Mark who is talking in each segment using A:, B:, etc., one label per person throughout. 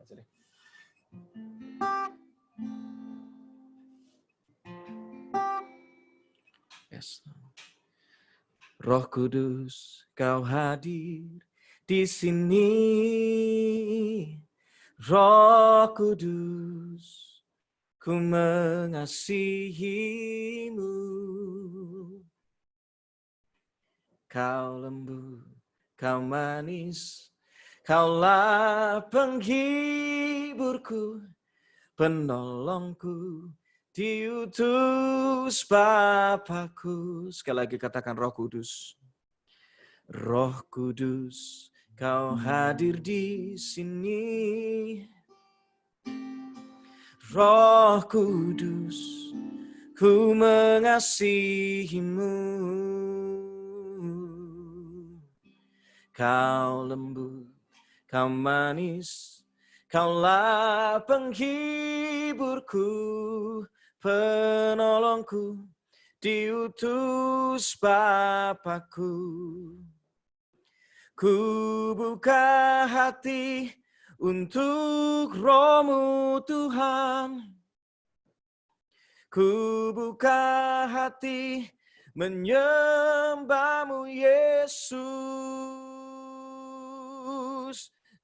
A: aja deh. Yes. Roh Kudus, Kau hadir di sini. Roh Kudus, ku mengasihimu. Kau lembut, kau manis, kaulah penghiburku, penolongku, diutus Bapakku. Sekali lagi katakan Roh Kudus. Roh Kudus, Kau hadir di sini. Roh Kudus, ku mengasihimu. Kau lembut, Kau manis, Kaulah penghiburku, penolongku, diutus Bapakku. Ku buka hati untuk Roh-Mu Tuhan. Ku buka hati menyembah-Mu Yesus.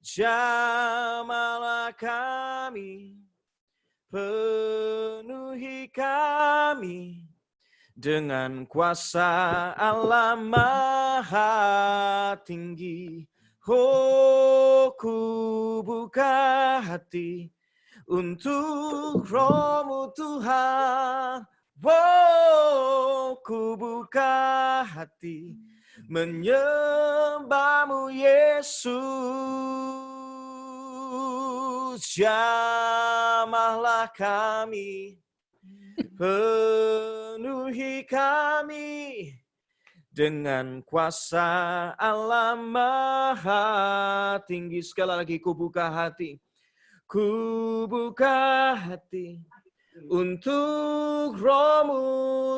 A: Jamahlah kami, penuhi kami dengan kuasa Allah Maha Tinggi. Oh, ku buka hati untuk Roh-Mu Tuhan. Oh, ku buka hati menyembah-Mu Yesus. Jamahlah kami, penuhi kami dengan kuasa Allah Maha Tinggi. Sekali lagi ku buka hati. Ku buka hati untuk Roh-Mu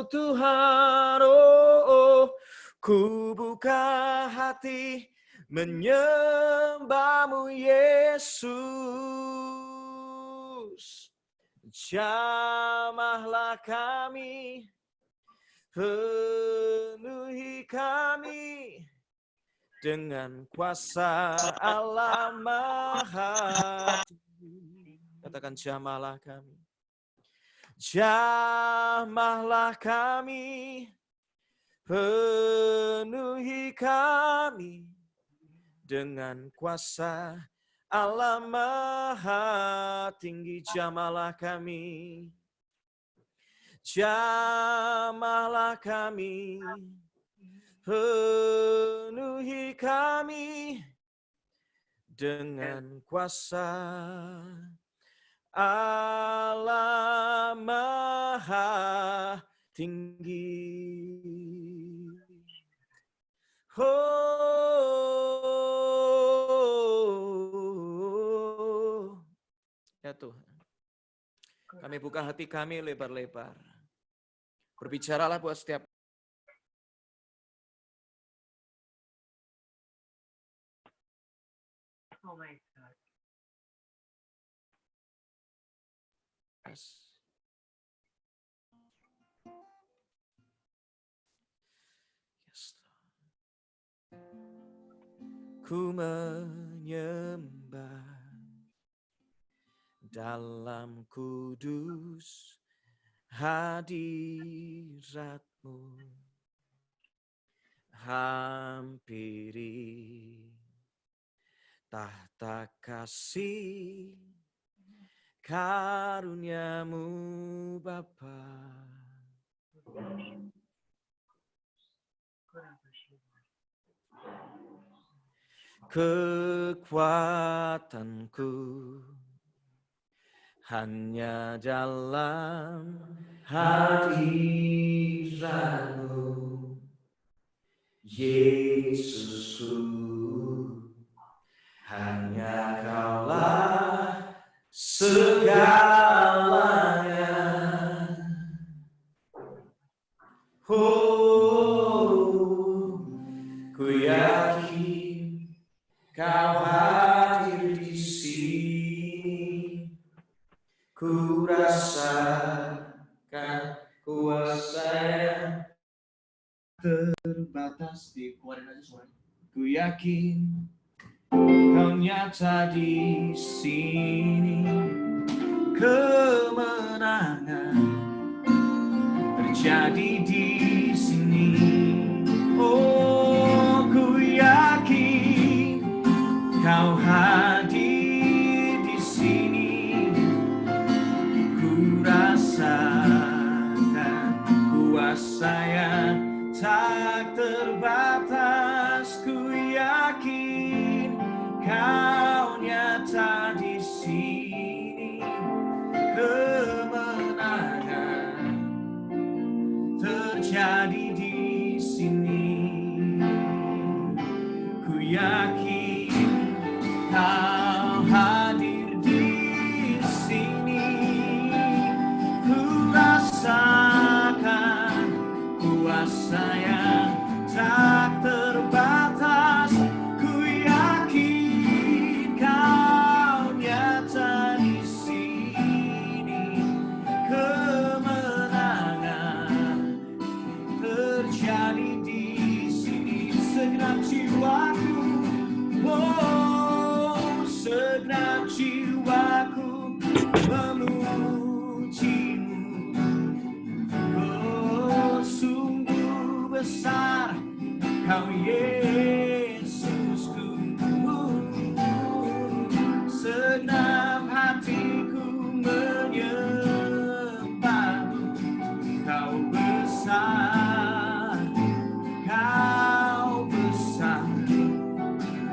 A: Tuhan. Oh, ku buka hati menyembah-Mu Yesus. Jamahlah kami, penuhi kami dengan kuasa Allah Maha Tinggi. Katakan jamahlah kami. Jamahlah kami, penuhi kami dengan kuasa Allah Maha Tinggi. Jamahlah kami. Jamahlah kami, penuhi kami dengan kuasa Allah Maha Tinggi. Oh, ya Tuhan, kami buka hati kami lebar-lebar. Berbicaralah buat setiap
B: Oh my God.
A: Yes. Yes. Ku menyembah dalam kudus hadirat-Mu. Hampiri tahta kasih karunia-Mu Bapa. Kekuatanku hanya dalam hadirat-Mu, Yesusku. Hanya Kaulah segalanya. Oh, ku yakin Kau hadir di sini. ku rasakan kuasa yang terbatas. Dikeluarin aja suaranya. Ku yakin Kau nyata di sini, kemenangan terjadi di sini. Oh, ku yakin Kau hadir di sini. Ku rasakan kuasa yang tak terbatas. Ku yakin Kau nyata di sini, kemenangan terjadi di sini. Ku yakin Kau hadir di sini. Ku rasakan kuasa yang tak terbatas. Ku yakin Kau nyata di sini, kemenangan terjadi di sini. Segenap jiwaku, oh, segenap jiwaku memuji-Mu. Oh, sungguh besar Kau Yesusku. Segenap hatiku menyembah-Mu. Kau besar, Kau besar.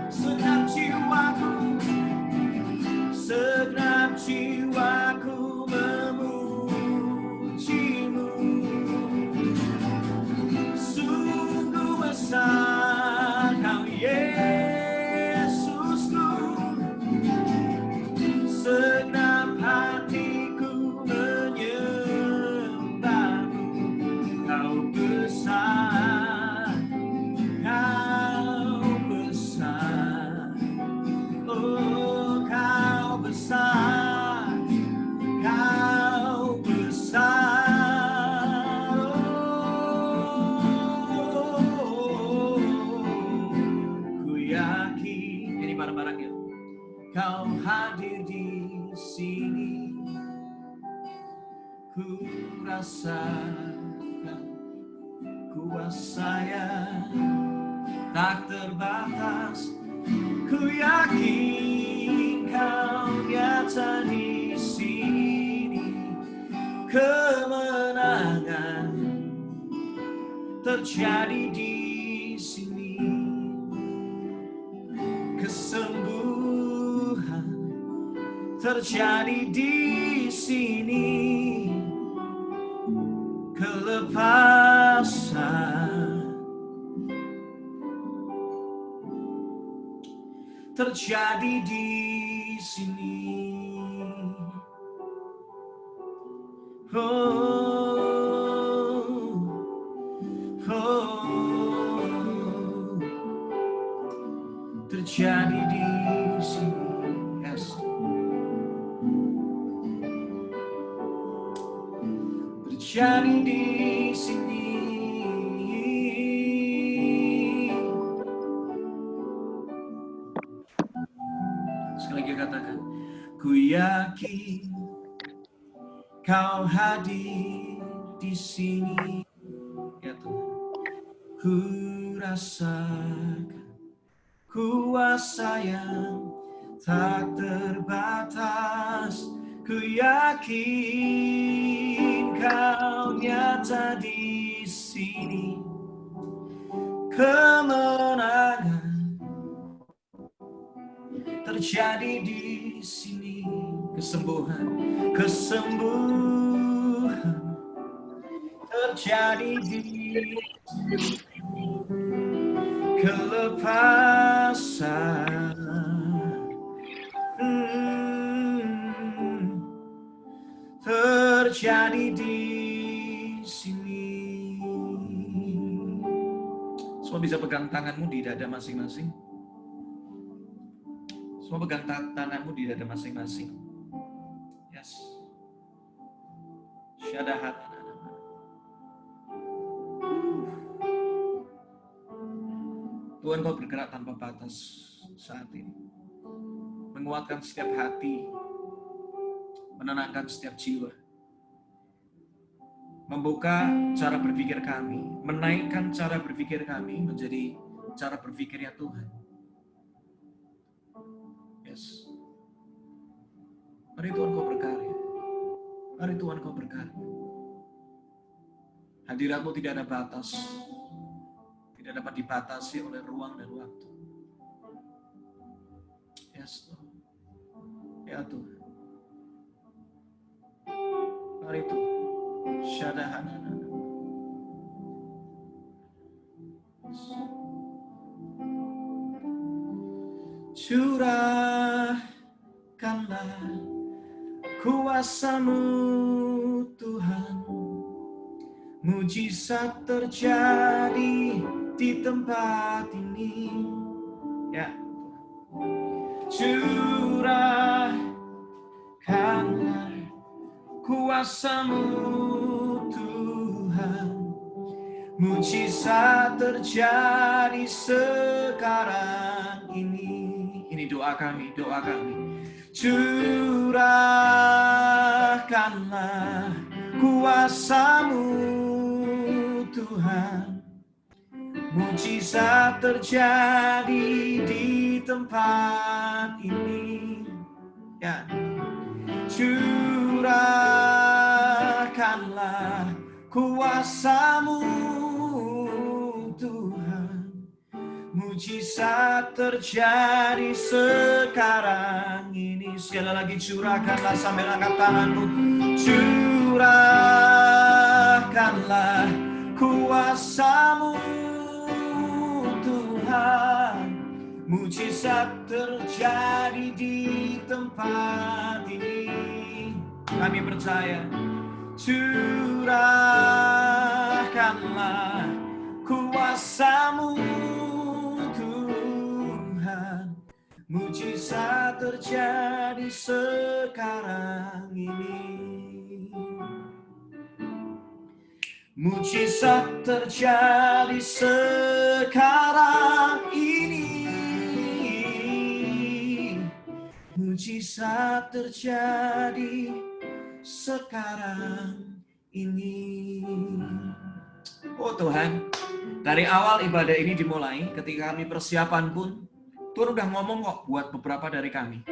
A: Segenap jiwaku, segenap jiwaku memuji-Mu. Sungguh besar Kau Yesusku. Segenap hatiku menyembah-Mu. Kau besar, Kau besar. Oh, Kau besar, Kau besar. Oh, ku yakin, ini bareng-bareng ya. Kau hadir di sini, ku rasakan kuasa yang tak terbatas. Ku yakin Kau nyata di sini, kemenangan terjadi di sini. Kesembuhan terjadi di sini, kelepasan terjadi di sini. Terjadi di sini. Yes. Terjadi di sini. Sekali lagi katakan, ku yakin Kau hadir di sini. Ya Tuhan, ku rasakan kuasa yang tak terbatas. Ku yakin Kau nyata di sini, kemenangan terjadi di sini. Kesembuhan terjadi di sini. Kelepasan terjadi di sini. Semua bisa pegang tanganmu di dada masing-masing. Semua pegang tanganmu di dada masing-masing. Yes. Tuhan, Kau bergerak tanpa batas saat ini. Menguatkan setiap hati, menenangkan setiap jiwa. Membuka cara berpikir kami, menaikkan cara berpikir kami menjadi cara berpikirnya Tuhan. Yes. Mari Tuhan Kau berkarya. Mari Tuhan Kau berkarya. Hadirat-Mu tidak ada batas. Tidak dapat dibatasi oleh ruang dan waktu. Yes, Lord. Ya Tuhan. Mari Tuhan. Syadahanana. Curahkanlah kuasa-Mu Tuhan. Mujizat terjadi di tempat ini. Ya. Curahkanlah kuasa-Mu Tuhan. Mujizat terjadi sekarang ini. Ini doa kami, doa kami. Curahkanlah kuasa-Mu Tuhan. Mujizat terjadi di tempat ini. Ya. Curahkanlah kuasa-Mu Tuhan. Mujizat terjadi sekarang ini. Sekali lagi curahkanlah sambil angkat tanganmu. Curahkanlah kuasa-Mu Tuhan. Mujizat terjadi di tempat ini. Kami percaya. Curahkanlah kuasa-Mu Tuhan. Mujizat terjadi sekarang ini. Mujizat terjadi sekarang ini. Mujizat terjadi sekarang ini. Oh Tuhan, dari awal ibadah ini dimulai, ketika kami persiapan pun, Tuhan udah ngomong kok buat beberapa dari kami.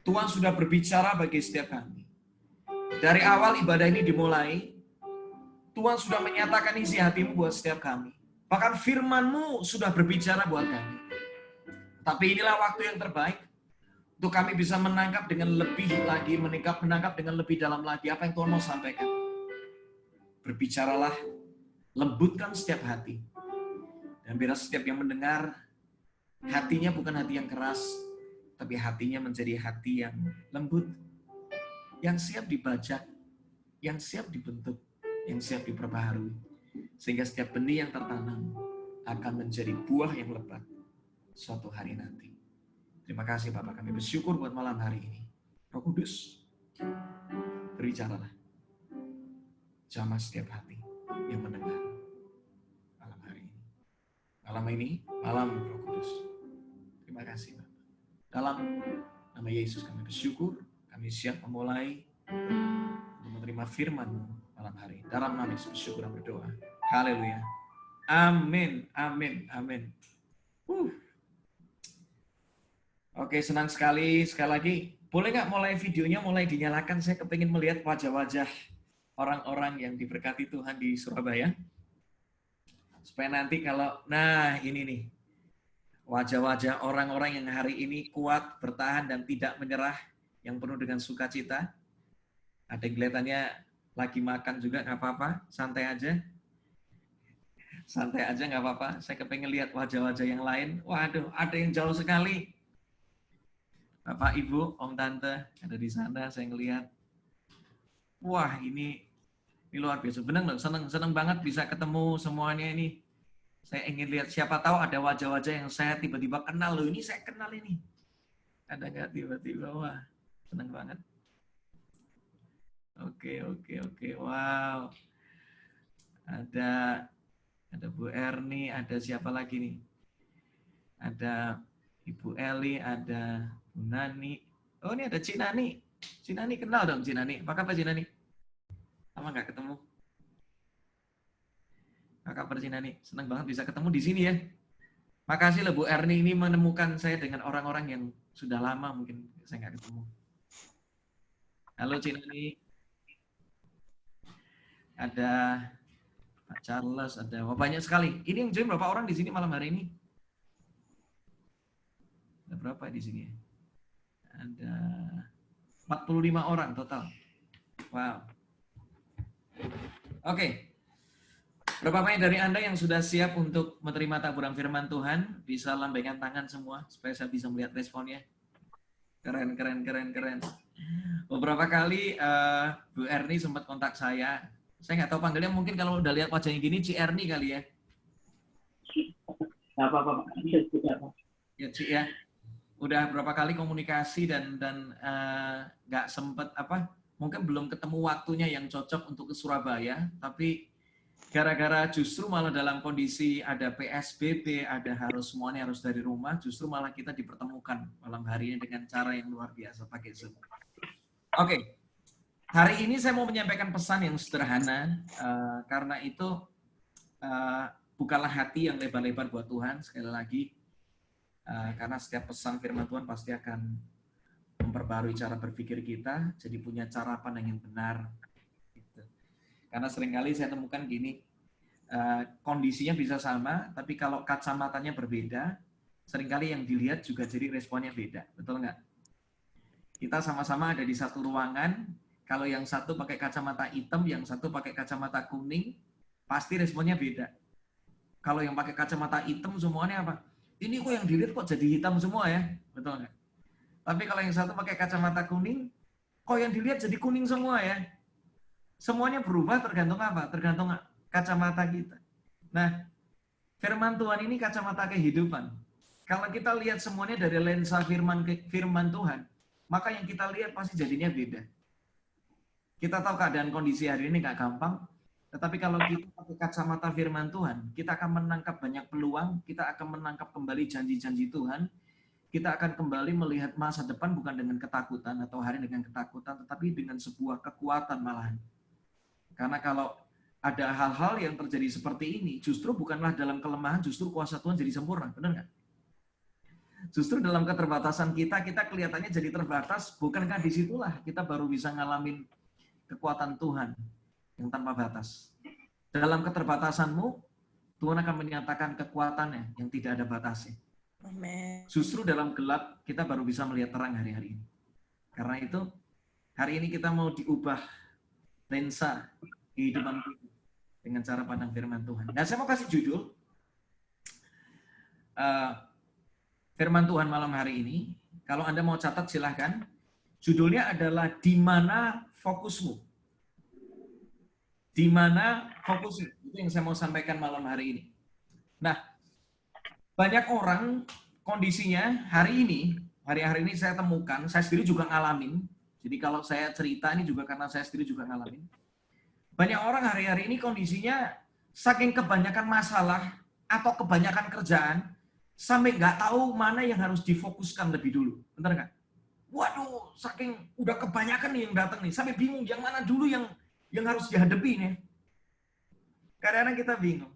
A: Tuhan sudah berbicara bagi setiap kami. Dari awal ibadah ini dimulai, Tuhan sudah menyatakan isi hati-Mu buat setiap kami. Bahkan firman-Mu sudah berbicara buat kami. Tapi inilah waktu yang terbaik untuk kami bisa menangkap dengan lebih lagi, menangkap dengan lebih dalam lagi apa yang Tuhan mau sampaikan. Berbicaralah, lembutkan setiap hati. Dan biar setiap yang mendengar, hatinya bukan hati yang keras, tapi hatinya menjadi hati yang lembut, yang siap dibajak, yang siap dibentuk, yang siap diperbaharui. Sehingga setiap benih yang tertanam akan menjadi buah yang lebat suatu hari nanti. Terima kasih Bapak, kami bersyukur buat malam hari ini. Roh Kudus, berbicaralah. Jamah setiap hati yang mendengar malam hari ini. Malam ini, malam Roh Kudus. Terima kasih Bapak. Dalam nama Yesus kami bersyukur, kami siap memulai untuk menerima firman-Mu malam hari. Dalam nama Yesus bersyukur dan berdoa. Haleluya. Amin, amin, amin. Oke, senang sekali. Sekali lagi, boleh nggak mulai videonya mulai dinyalakan? Saya kepingin melihat wajah-wajah orang-orang yang diberkati Tuhan di Surabaya. Supaya nanti kalau, nah ini nih, wajah-wajah orang-orang yang hari ini kuat, bertahan, dan tidak menyerah, yang penuh dengan sukacita. Ada yang kelihatannya lagi makan juga, nggak apa-apa, santai aja. Santai aja, nggak apa-apa. Saya kepingin lihat wajah-wajah yang lain. Waduh, ada yang jauh sekali. Bapak, Ibu, Om, Tante, ada di sana, saya ngelihat. Wah, ini luar biasa. Benar loh, seneng banget bisa ketemu semuanya ini. Saya ingin lihat, siapa tahu ada wajah-wajah yang saya tiba-tiba kenal loh. Ini saya kenal ini. Ada nggak tiba-tiba? Wah, seneng banget. Oke. Wow. Ada Bu Erni, ada siapa lagi nih? Ada Ibu Eli, ada Bu Nani. Oh, ini ada Cik Nani. Cik Nani kenal dong Cik Nani. Apa kabar Cik Nani? Lama nggak ketemu. Apa kabar Cik Nani? Senang banget bisa ketemu di sini ya. Makasih loh Bu Erni ini menemukan saya dengan orang-orang yang sudah lama mungkin saya nggak ketemu. Halo Cik Nani. Ada Pak Charles, ada banyak sekali. Ini yang join berapa orang di sini malam hari ini? Ada berapa di sini? Ada 45 orang total. Wow. Oke. Berapa banyak dari Anda yang sudah siap untuk menerima taburan firman Tuhan? Bisa lambaikan tangan semua supaya saya bisa melihat responnya. Keren. Beberapa kali Bu Erni sempat kontak saya. Saya nggak tahu panggilnya, mungkin kalau udah lihat wajahnya gini, Ci Erni kali ya.
B: Nggak apa-apa, Pak.
A: Ya, Ci ya. Udah berapa kali komunikasi dan nggak sempet mungkin belum ketemu waktunya yang cocok untuk ke Surabaya, tapi gara-gara justru malah dalam kondisi ada PSBB, semuanya harus dari rumah, justru malah kita dipertemukan malam hari ini dengan cara yang luar biasa pakai Zoom. Oke. Hari ini saya mau menyampaikan pesan yang sederhana, karena itu bukalah hati yang lebar-lebar buat Tuhan, sekali lagi, karena setiap pesan firman Tuhan pasti akan memperbarui cara berpikir kita, jadi punya cara pandang yang benar. Gitu. Karena seringkali saya temukan gini, kondisinya bisa sama, tapi kalau kacamatanya berbeda, seringkali yang dilihat juga jadi responnya beda, betul nggak? Kita sama-sama ada di satu ruangan, kalau yang satu pakai kacamata hitam, yang satu pakai kacamata kuning, pasti responnya beda. Kalau yang pakai kacamata hitam semuanya apa? Ini kok yang dilihat kok jadi hitam semua ya? Betul nggak? Tapi kalau yang satu pakai kacamata kuning, kok yang dilihat jadi kuning semua ya? Semuanya berubah tergantung apa? Tergantung kacamata kita. Nah, firman Tuhan ini kacamata kehidupan. Kalau kita lihat semuanya dari lensa firman Tuhan, maka yang kita lihat pasti jadinya beda. Kita tahu keadaan kondisi hari ini nggak gampang, tetapi kalau kita pakai kacamata firman Tuhan, kita akan menangkap banyak peluang, kita akan menangkap kembali janji-janji Tuhan, kita akan kembali melihat masa depan bukan dengan ketakutan atau hari dengan ketakutan, tetapi dengan sebuah kekuatan malahan. Karena kalau ada hal-hal yang terjadi seperti ini, justru bukanlah dalam kelemahan, justru kuasa Tuhan jadi sempurna, benar nggak? Justru dalam keterbatasan kita kelihatannya jadi terbatas, bukankah disitulah kita baru bisa ngalamin kekuatan Tuhan yang tanpa batas. Dalam keterbatasanmu, Tuhan akan menyatakan kekuatannya yang tidak ada batasnya.
C: Amen.
A: Justru dalam gelap, kita baru bisa melihat terang hari-hari ini. Karena itu, hari ini kita mau diubah lensa kehidupan kita dengan cara pandang firman Tuhan. Dan saya mau kasih judul, firman Tuhan malam hari ini. Kalau Anda mau catat silahkan. Judulnya adalah Di Mana Fokusmu. Di mana fokusmu. Itu yang saya mau sampaikan malam hari ini. Nah, banyak orang kondisinya hari ini saya temukan, saya sendiri juga ngalamin. Jadi kalau saya cerita ini juga karena saya sendiri juga ngalamin. Banyak orang hari-hari ini kondisinya saking kebanyakan masalah atau kebanyakan kerjaan, sampai nggak tahu mana yang harus difokuskan lebih dulu. Benar nggak? Waduh, saking udah kebanyakan nih yang datang nih, sampai bingung yang mana dulu yang harus dihadapi nih. Kadang-kadang kita bingung.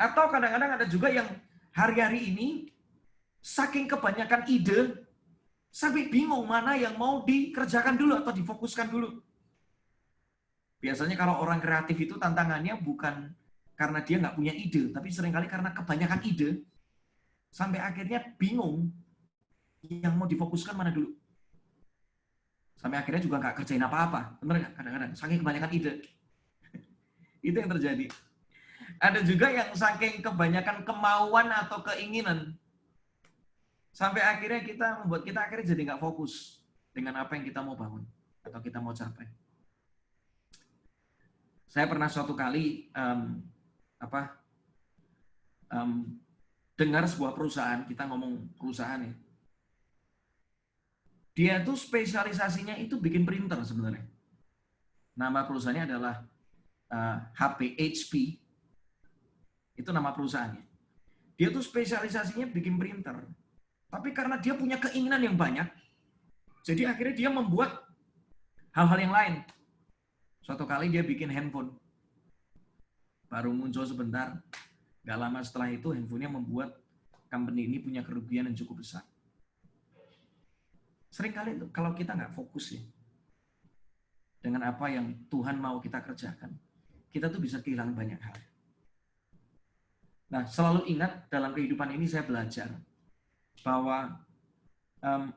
A: Atau kadang-kadang ada juga yang hari-hari ini saking kebanyakan ide, sampai bingung mana yang mau dikerjakan dulu atau difokuskan dulu. Biasanya kalau orang kreatif itu tantangannya bukan karena dia nggak punya ide, tapi seringkali karena kebanyakan ide, sampai akhirnya bingung yang mau difokuskan mana dulu. Sampai akhirnya juga nggak kerjain apa-apa. Bener nggak? Kadang-kadang saking kebanyakan ide. Itu yang terjadi. Ada juga yang saking kebanyakan kemauan atau keinginan, sampai akhirnya membuat kita akhirnya jadi nggak fokus dengan apa yang kita mau bangun atau kita mau capai. Saya pernah suatu kali dengar sebuah perusahaan, kita ngomong perusahaan ya. Dia tuh spesialisasinya itu bikin printer sebenarnya. Nama perusahaannya adalah HP HP. Itu nama perusahaannya. Dia tuh spesialisasinya bikin printer. Tapi karena dia punya keinginan yang banyak, jadi akhirnya dia membuat hal-hal yang lain. Suatu kali dia bikin handphone. Baru muncul sebentar, gak lama setelah itu handphonenya membuat company ini punya kerugian yang cukup besar. Seringkali itu kalau kita nggak fokus ya dengan apa yang Tuhan mau kita kerjakan, kita tuh bisa kehilangan banyak hal. Nah, selalu ingat dalam kehidupan ini saya belajar bahwa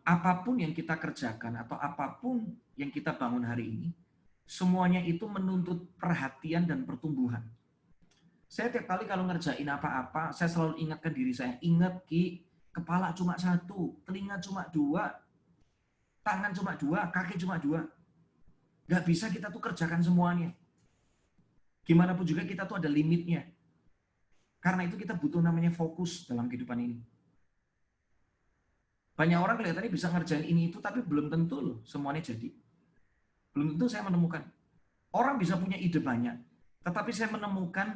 A: apapun yang kita kerjakan atau apapun yang kita bangun hari ini, semuanya itu menuntut perhatian dan pertumbuhan. Saya tiap kali kalau ngerjain apa-apa, saya selalu ingatkan diri saya, ingat Ki, kepala cuma satu, telinga cuma dua, tangan cuma dua, kaki cuma dua. Gak bisa kita tuh kerjakan semuanya. Gimana pun juga kita tuh ada limitnya. Karena itu kita butuh namanya fokus dalam kehidupan ini. Banyak orang kelihatannya bisa ngerjain ini itu, tapi belum tentu loh semuanya jadi. Belum tentu saya menemukan. Orang bisa punya ide banyak, tetapi saya menemukan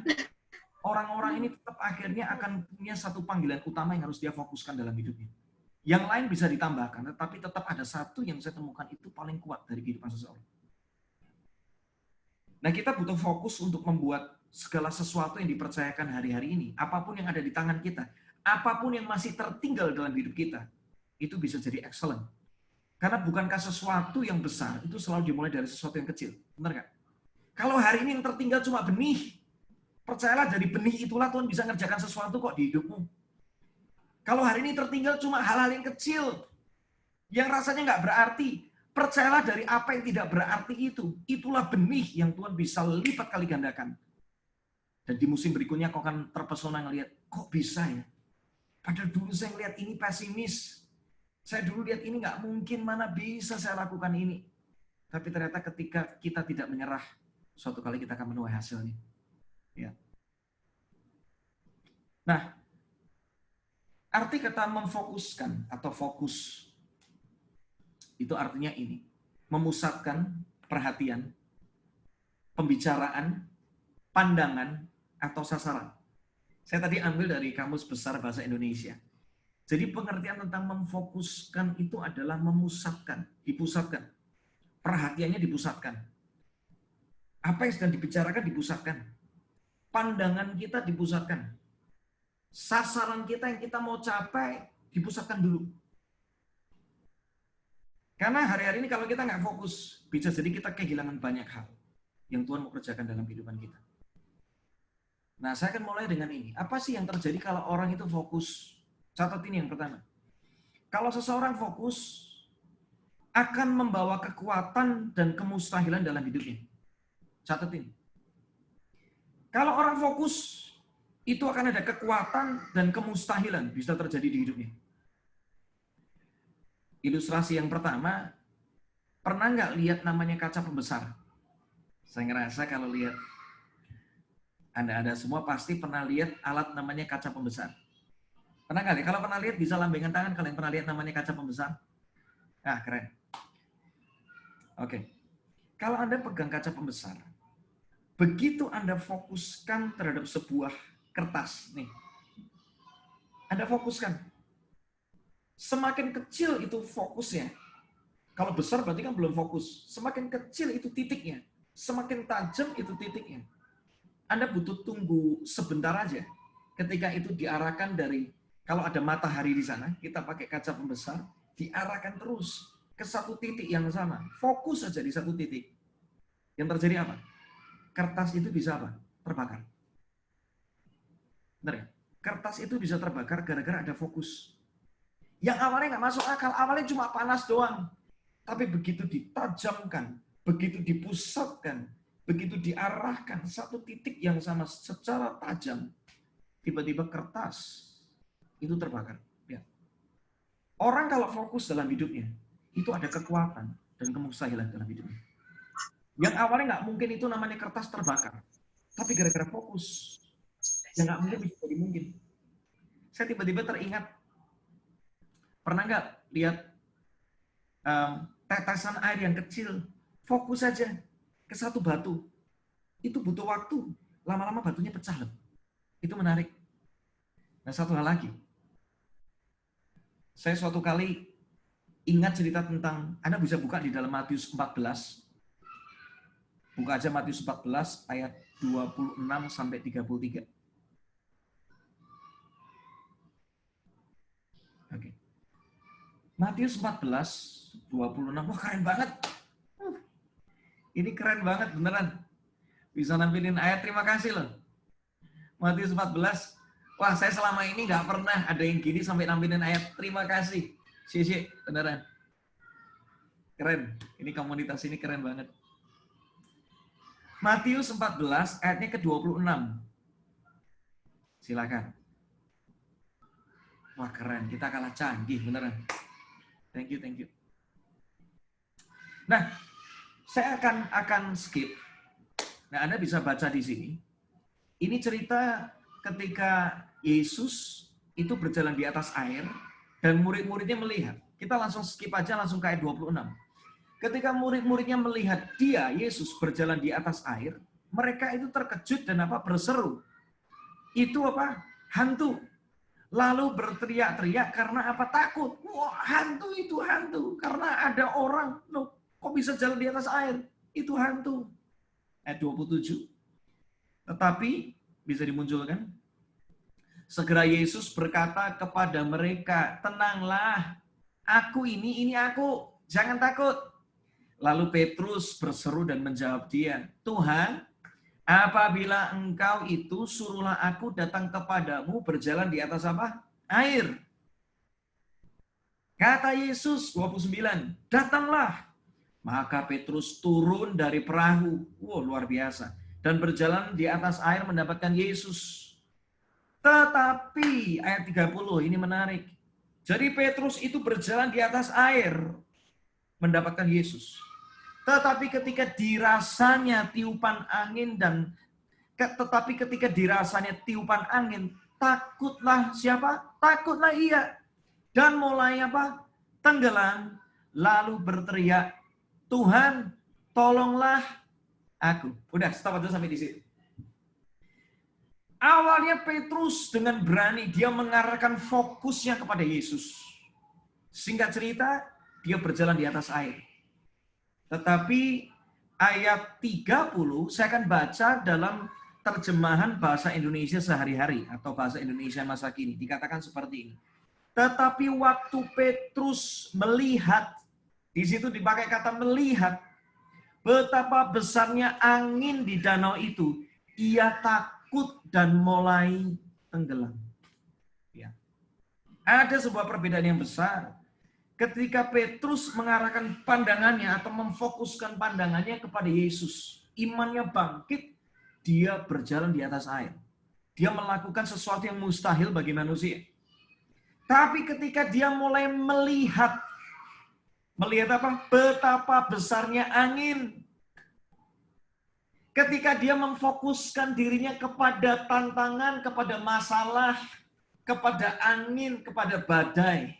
A: orang-orang ini tetap akhirnya akan punya satu panggilan utama yang harus dia fokuskan dalam hidupnya. Yang lain bisa ditambahkan, tetapi tetap ada satu yang saya temukan itu paling kuat dari kehidupan seseorang. Nah, kita butuh fokus untuk membuat segala sesuatu yang dipercayakan hari-hari ini, apapun yang ada di tangan kita, apapun yang masih tertinggal dalam hidup kita, itu bisa jadi excellent. Karena bukankah sesuatu yang besar itu selalu dimulai dari sesuatu yang kecil, benar nggak? Kalau hari ini yang tertinggal cuma benih, percayalah dari benih itulah Tuhan bisa ngerjakan sesuatu kok di hidupmu. Kalau hari ini tertinggal cuma hal-hal yang kecil, yang rasanya nggak berarti, percayalah dari apa yang tidak berarti itu, itulah benih yang Tuhan bisa lipat kali gandakan. Dan di musim berikutnya kau akan terpesona ngelihat, kok bisa ya? Padahal dulu saya ngelihat ini pesimis. Saya dulu lihat ini nggak mungkin, mana bisa saya lakukan ini. Tapi ternyata ketika kita tidak menyerah, suatu kali kita akan menuai hasilnya. Ya. Nah, arti kata memfokuskan atau fokus, itu artinya ini. Memusatkan perhatian, pembicaraan, pandangan, atau sasaran. Saya tadi ambil dari Kamus Besar Bahasa Indonesia. Jadi pengertian tentang memfokuskan itu adalah memusatkan, dipusatkan. Perhatiannya dipusatkan. Apa yang sedang dibicarakan dipusatkan. Pandangan kita dipusatkan. Sasaran kita yang kita mau capai dipusatkan dulu. Karena hari-hari ini kalau kita nggak fokus, bisa jadi kita kehilangan banyak hal yang Tuhan mau kerjakan dalam kehidupan kita. Nah, saya akan mulai dengan ini. Apa sih yang terjadi kalau orang itu fokus? Catat ini yang pertama. Kalau seseorang fokus, akan membawa kekuatan dan kemustahilan dalam hidupnya. Catat ini. Kalau orang fokus, itu akan ada kekuatan dan kemustahilan bisa terjadi di hidupnya. Ilustrasi yang pertama, pernah nggak lihat namanya kaca pembesar? Saya ngerasa kalau lihat Anda semua pasti pernah lihat alat namanya kaca pembesar. Pernah kali? Kalau pernah lihat bisa lambaikan tangan kalau yang pernah lihat namanya kaca pembesar. Ah, keren. Oke. Kalau Anda pegang kaca pembesar, begitu Anda fokuskan terhadap sebuah kertas, nih. Anda fokuskan. Semakin kecil itu fokusnya. Kalau besar berarti kan belum fokus. Semakin kecil itu titiknya. Semakin tajam itu titiknya. Anda butuh tunggu sebentar aja. Ketika itu diarahkan dari, kalau ada matahari di sana, kita pakai kaca pembesar, diarahkan terus ke satu titik yang sama. Fokus saja di satu titik. Yang terjadi apa? Kertas itu bisa apa? Terbakar. Benar ya? Kertas itu bisa terbakar gara-gara ada fokus. Yang awalnya nggak masuk akal, awalnya cuma panas doang. Tapi begitu ditajamkan, begitu dipusatkan, begitu diarahkan satu titik yang sama secara tajam, tiba-tiba kertas itu terbakar. Ya. Orang kalau fokus dalam hidupnya, itu ada kekuatan dan kemustahilan dalam hidupnya. Yang awalnya nggak mungkin itu namanya kertas terbakar. Tapi gara-gara fokus, yang nggak mungkin bisa jadi mungkin. Saya tiba-tiba teringat, pernah nggak lihat tetesan air yang kecil, fokus saja. ke satu batu. Itu butuh waktu. Lama-lama batunya pecah loh. Itu menarik. Nah, satu hal lagi. Saya suatu kali ingat cerita tentang, Anda bisa buka di dalam Matius 14. Buka aja Matius 14 ayat 26 sampai 33. Oke. Matius 14, 26. Wah, keren banget. Ini keren banget, beneran. Bisa nampilin ayat, terima kasih loh. Matius 14. Wah, saya selama ini nggak pernah ada yang gini sampai nampilin ayat. Terima kasih. Sisi, beneran. Keren. Ini komunitas ini keren banget. Matius 14 ayatnya ke-26. Silakan. Wah, keren. Kita kalah canggih, beneran. Thank you. Nah, saya akan skip. Nah, Anda bisa baca di sini. Ini cerita ketika Yesus itu berjalan di atas air dan murid-muridnya melihat. Kita langsung skip aja langsung ke ayat 26. Ketika murid-muridnya melihat dia, Yesus, berjalan di atas air, mereka itu terkejut dan berseru. Itu hantu. Lalu berteriak-teriak karena takut. Wah, hantu itu hantu. Karena ada orang, loh, kok bisa jalan di atas air? Itu hantu. Ayat 27. Tetapi, bisa dimunculkan. Segera Yesus berkata kepada mereka, tenanglah, aku ini aku, jangan takut. Lalu Petrus berseru dan menjawab dia, Tuhan, apabila engkau itu, suruhlah aku datang kepadamu berjalan di atas air. Kata Yesus, 29, datanglah. Maka Petrus turun dari perahu, luar biasa, dan berjalan di atas air mendapatkan Yesus. Tetapi, ayat 30, ini menarik. Jadi Petrus itu berjalan di atas air, mendapatkan Yesus. Tetapi ketika dirasanya tiupan angin takutlah siapa? Takutlah ia. Dan mulai tenggelam, lalu berteriak, Tuhan, tolonglah aku. Udah, stop aja sampai di situ. Awalnya Petrus dengan berani dia mengarahkan fokusnya kepada Yesus. Singkat cerita, dia berjalan di atas air. Tetapi ayat 30 saya akan baca dalam terjemahan bahasa Indonesia sehari-hari atau bahasa Indonesia masa kini. Dikatakan seperti ini. Tetapi waktu Petrus melihat, di situ dipakai kata melihat, betapa besarnya angin di danau itu, ia takut dan mulai tenggelam. Ya. Ada sebuah perbedaan yang besar. Ketika Petrus mengarahkan pandangannya atau memfokuskan pandangannya kepada Yesus, imannya bangkit, dia berjalan di atas air. Dia melakukan sesuatu yang mustahil bagi manusia. Tapi ketika dia mulai melihat betapa besarnya angin. Ketika dia memfokuskan dirinya kepada tantangan, kepada masalah, kepada angin, kepada badai.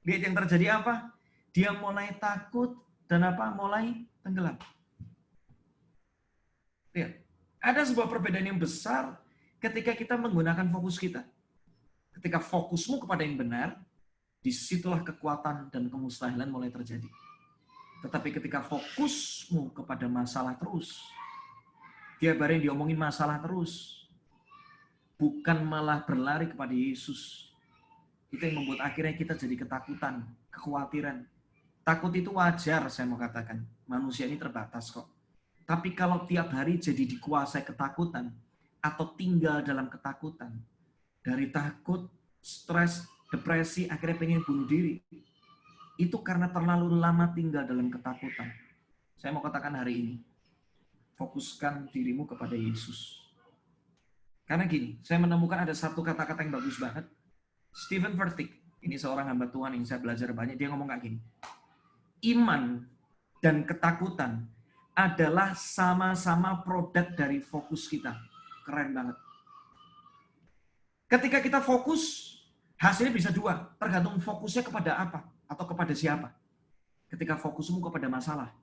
A: Lihat yang terjadi apa? Dia mulai takut dan mulai tenggelam. Lihat, ada sebuah perbedaan yang besar ketika kita menggunakan fokus kita. Ketika fokusmu kepada yang benar, disitulah kekuatan dan kemustahilan mulai terjadi. Tetapi ketika fokusmu kepada masalah terus, tiap hari diomongin masalah terus, bukan malah berlari kepada Yesus, itu yang membuat akhirnya kita jadi ketakutan, kekhawatiran. Takut itu wajar, saya mau katakan. Manusia ini terbatas kok. Tapi kalau tiap hari jadi dikuasai ketakutan, atau tinggal dalam ketakutan, dari takut, stres, depresi, akhirnya pengen bunuh diri. Itu karena terlalu lama tinggal dalam ketakutan. Saya mau katakan hari ini, fokuskan dirimu kepada Yesus. Karena gini, saya menemukan ada satu kata-kata yang bagus banget. Stephen Furtick, ini seorang hamba Tuhan yang saya belajar banyak, dia ngomong kayak gini. Iman dan ketakutan adalah sama-sama produk dari fokus kita. Keren banget. Ketika kita fokus, hasilnya bisa dua, tergantung fokusnya kepada apa atau kepada siapa. Ketika fokusmu kepada masalah,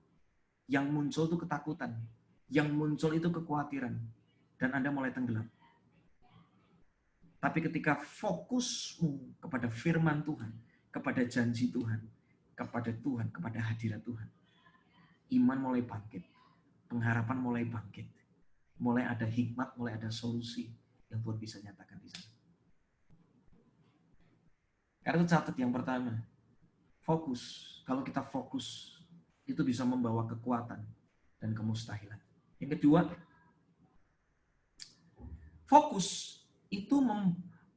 A: Yang muncul itu ketakutan. Yang muncul itu kekhawatiran. Dan Anda mulai tenggelam. Tapi ketika fokusmu kepada firman Tuhan, kepada janji Tuhan, kepada hadirat Tuhan, iman mulai bangkit. Pengharapan mulai bangkit. Mulai ada hikmat, mulai ada solusi yang Tuhan bisa nyatakan di sana. Karena itu catat yang pertama, fokus. Kalau kita fokus, itu bisa membawa kekuatan dan kemustahilan. Yang kedua, fokus itu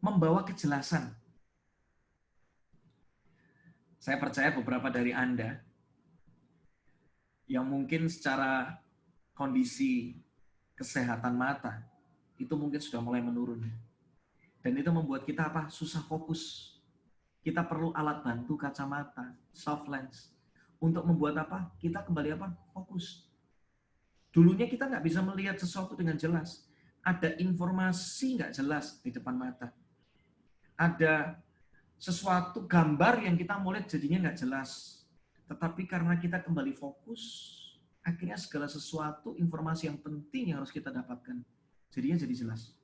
A: membawa kejelasan. Saya percaya beberapa dari Anda yang mungkin secara kondisi kesehatan mata itu mungkin sudah mulai menurun. Dan itu membuat kita apa? Susah fokus. Kita perlu alat bantu kacamata, soft lens. Untuk membuat apa? Kita kembali apa? Fokus. Dulunya kita nggak bisa melihat sesuatu dengan jelas. Ada informasi nggak jelas di depan mata. Ada sesuatu gambar yang kita mau lihat jadinya nggak jelas. Tetapi karena kita kembali fokus, akhirnya segala sesuatu informasi yang penting yang harus kita dapatkan jadinya jadi jelas.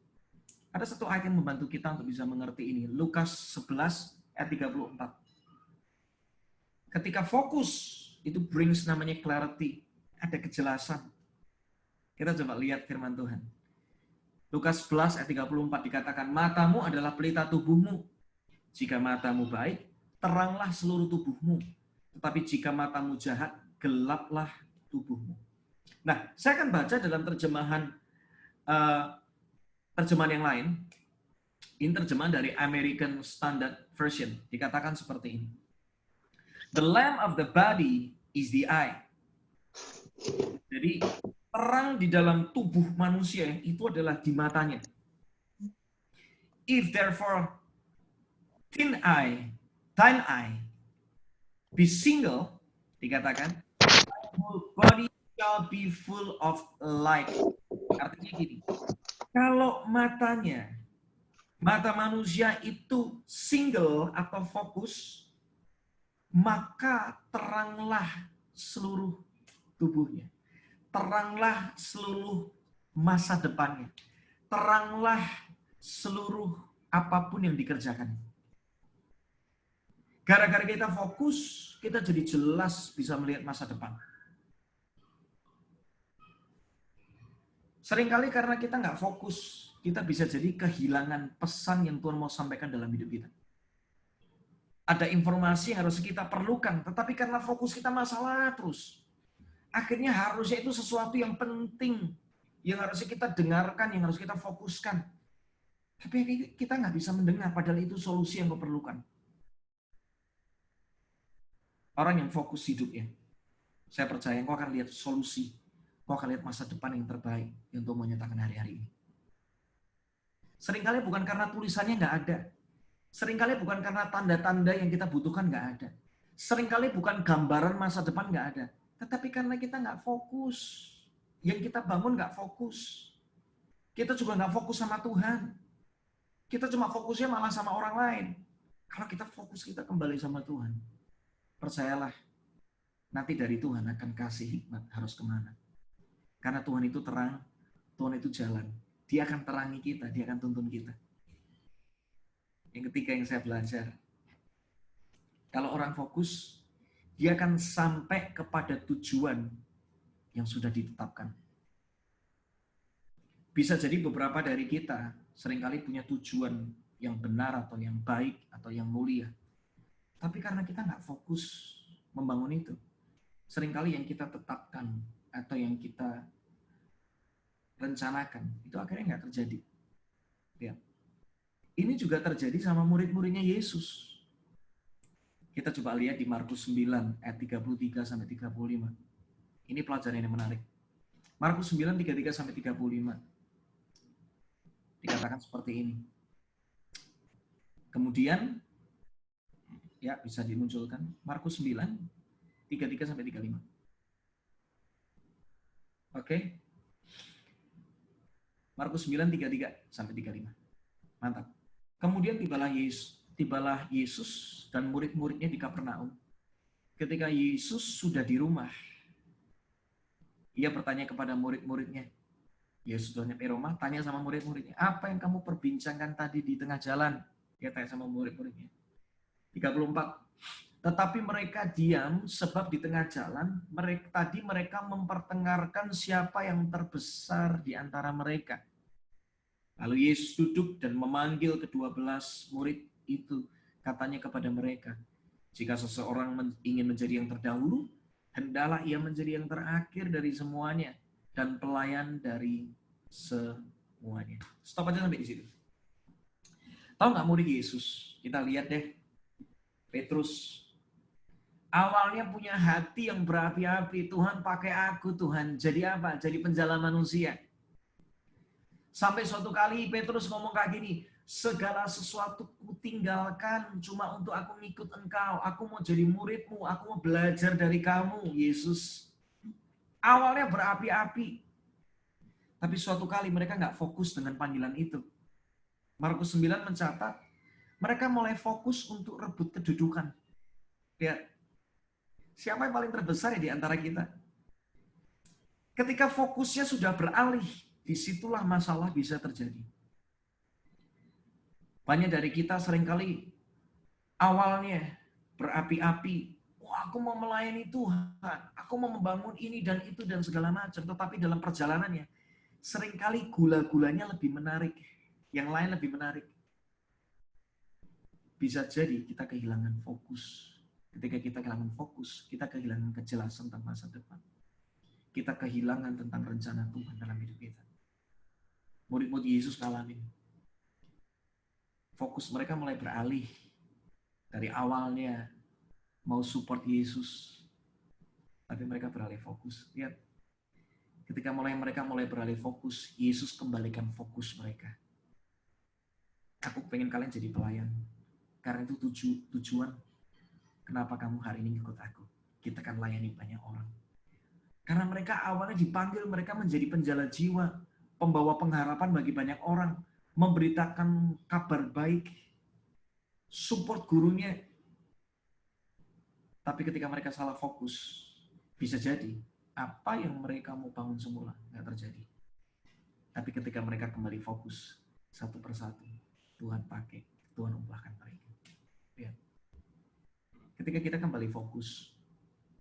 A: Ada satu ayat yang membantu kita untuk bisa mengerti ini. Lukas 11 ayat 34. Ketika fokus, itu brings namanya clarity. Ada kejelasan. Kita coba lihat firman Tuhan. Lukas 11 ayat 34 dikatakan, matamu adalah pelita tubuhmu. Jika matamu baik, teranglah seluruh tubuhmu. Tetapi jika matamu jahat, gelaplah tubuhmu. Nah, saya akan baca dalam terjemahan yang lain. Ini terjemahan dari American Standard Version. Dikatakan seperti ini. The lamp of the body is the eye. Jadi, terang di dalam tubuh manusia itu adalah di matanya. If therefore thine eye be single, dikatakan, whole body shall be full of light. Artinya gini, kalau mata manusia itu single atau fokus, maka teranglah seluruh tubuhnya. Teranglah seluruh masa depannya. Teranglah seluruh apapun yang dikerjakan. Gara-gara kita fokus, kita jadi jelas bisa melihat masa depan. Seringkali karena kita nggak fokus, kita bisa jadi kehilangan pesan yang Tuhan mau sampaikan dalam hidup kita. Ada informasi yang harus kita perlukan, tetapi karena fokus kita masalah terus. Akhirnya harusnya itu sesuatu yang penting, yang harusnya kita dengarkan, yang harus kita fokuskan. Tapi kita nggak bisa mendengar, padahal itu solusi yang kau perlukan. Orang yang fokus hidupnya, saya percaya kau akan lihat solusi. Kau akan lihat masa depan yang terbaik yang Tuhan mau nyatakan hari-hari ini. Seringkali bukan karena tulisannya nggak ada. Seringkali bukan karena tanda-tanda yang kita butuhkan nggak ada. Seringkali bukan gambaran masa depan nggak ada. Tetapi karena kita nggak fokus. Yang kita bangun nggak fokus. Kita juga nggak fokus sama Tuhan. Kita cuma fokusnya malah sama orang lain. Kalau kita fokus, kita kembali sama Tuhan. Percayalah, nanti dari Tuhan akan kasih hikmat harus kemana. Karena Tuhan itu terang, Tuhan itu jalan. Dia akan terangi kita, dia akan tuntun kita. Yang ketiga yang saya belajar, kalau orang fokus, dia akan sampai kepada tujuan yang sudah ditetapkan. Bisa jadi beberapa dari kita seringkali punya tujuan yang benar atau yang baik atau yang mulia. Tapi karena kita nggak fokus membangun itu, seringkali yang kita tetapkan atau yang kita rencanakan, itu akhirnya nggak terjadi. Ya. Ini juga terjadi sama murid-muridnya Yesus. Kita coba lihat di Markus 9 ayat 33 sampai 35. Ini pelajaran yang menarik. Markus 9 33 sampai 35. Dikatakan seperti ini. Kemudian ya bisa dimunculkan Markus 9 33 sampai 35. Oke. Markus 9 33 sampai 35. Mantap. Kemudian tibalah Yesus dan murid-muridnya di Kapernaum. Ketika Yesus sudah di rumah, Ia bertanya kepada murid-muridnya. Yesus sudah nyampe Roma, tanya sama murid-muridnya, apa yang kamu perbincangkan tadi di tengah jalan? Dia tanya sama murid-muridnya. 34. Tetapi mereka diam sebab di tengah jalan mereka mempertengkarkan siapa yang terbesar di antara mereka. Lalu Yesus duduk dan memanggil ke-12 murid itu, katanya kepada mereka, jika seseorang ingin menjadi yang terdahulu, hendaklah ia menjadi yang terakhir dari semuanya dan pelayan dari semuanya. Stop aja sampai di situ. Tahu nggak murid Yesus? Kita lihat deh, Petrus. Awalnya punya hati yang berapi-api. Tuhan pakai aku, Tuhan. Jadi apa? Jadi penjala manusia. Sampai suatu kali Petrus ngomong kayak gini, segala sesuatu kutinggalkan cuma untuk aku ngikut engkau. Aku mau jadi muridmu, aku mau belajar dari kamu, Yesus. Awalnya berapi-api. Tapi suatu kali mereka nggak fokus dengan panggilan itu. Markus 9 mencatat, mereka mulai fokus untuk rebut kedudukan. Lihat, siapa yang paling terbesar ya di antara kita? Ketika fokusnya sudah beralih, disitulah masalah bisa terjadi. Banyak dari kita seringkali awalnya berapi-api. Wah, aku mau melayani Tuhan, aku mau membangun ini dan itu dan segala macam. Tetapi dalam perjalanannya, seringkali gula-gulanya lebih menarik. Yang lain lebih menarik. Bisa jadi kita kehilangan fokus. Ketika kita kehilangan fokus, kita kehilangan kejelasan tentang masa depan. Kita kehilangan tentang rencana Tuhan dalam hidup kita. Murid-murid Yesus ngalamin. Fokus mereka mulai beralih. Dari awalnya mau support Yesus, tapi mereka beralih fokus. Lihat, ketika mereka mulai beralih fokus, Yesus kembalikan fokus mereka. Aku pengen kalian jadi pelayan. Karena itu tujuan kenapa kamu hari ini ikut aku. Kita akan layani banyak orang. Karena mereka awalnya dipanggil, mereka menjadi penjala jiwa, pembawa pengharapan bagi banyak orang, memberitakan kabar baik, support gurunya. Tapi ketika mereka salah fokus, bisa jadi apa yang mereka mau bangun semula nggak terjadi. Tapi ketika mereka kembali fokus satu persatu, Tuhan pakai, Tuhan ubahkan mereka. Ya. Ketika kita kembali fokus,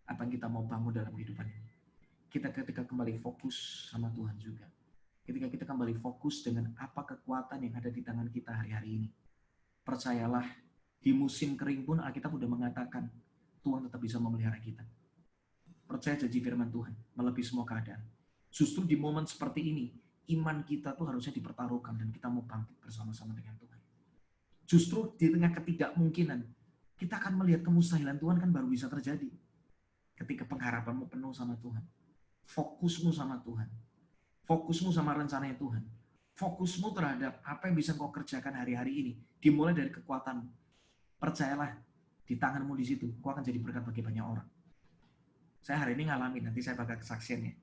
A: apa yang kita mau bangun dalam kehidupan ini, kita ketika kembali fokus sama Tuhan juga. Ketika kita kembali fokus dengan apa kekuatan yang ada di tangan kita hari-hari ini. Percayalah, di musim kering pun Alkitab sudah mengatakan, Tuhan tetap bisa memelihara kita. Percaya janji firman Tuhan, melebihi semua keadaan. Justru di momen seperti ini, iman kita tuh harusnya dipertaruhkan dan kita mau bangkit bersama-sama dengan Tuhan. Justru di tengah ketidakmungkinan, kita akan melihat kemustahilan Tuhan kan baru bisa terjadi. Ketika pengharapanmu penuh sama Tuhan. Fokusmu sama Tuhan. Fokusmu sama rencananya Tuhan. Fokusmu terhadap apa yang bisa kau kerjakan hari-hari ini. Dimulai dari kekuatanmu. Percayalah, di tanganmu di situ, kau akan jadi berkat bagi banyak orang. Saya hari ini ngalamin, nanti saya bakal kesaksiannya.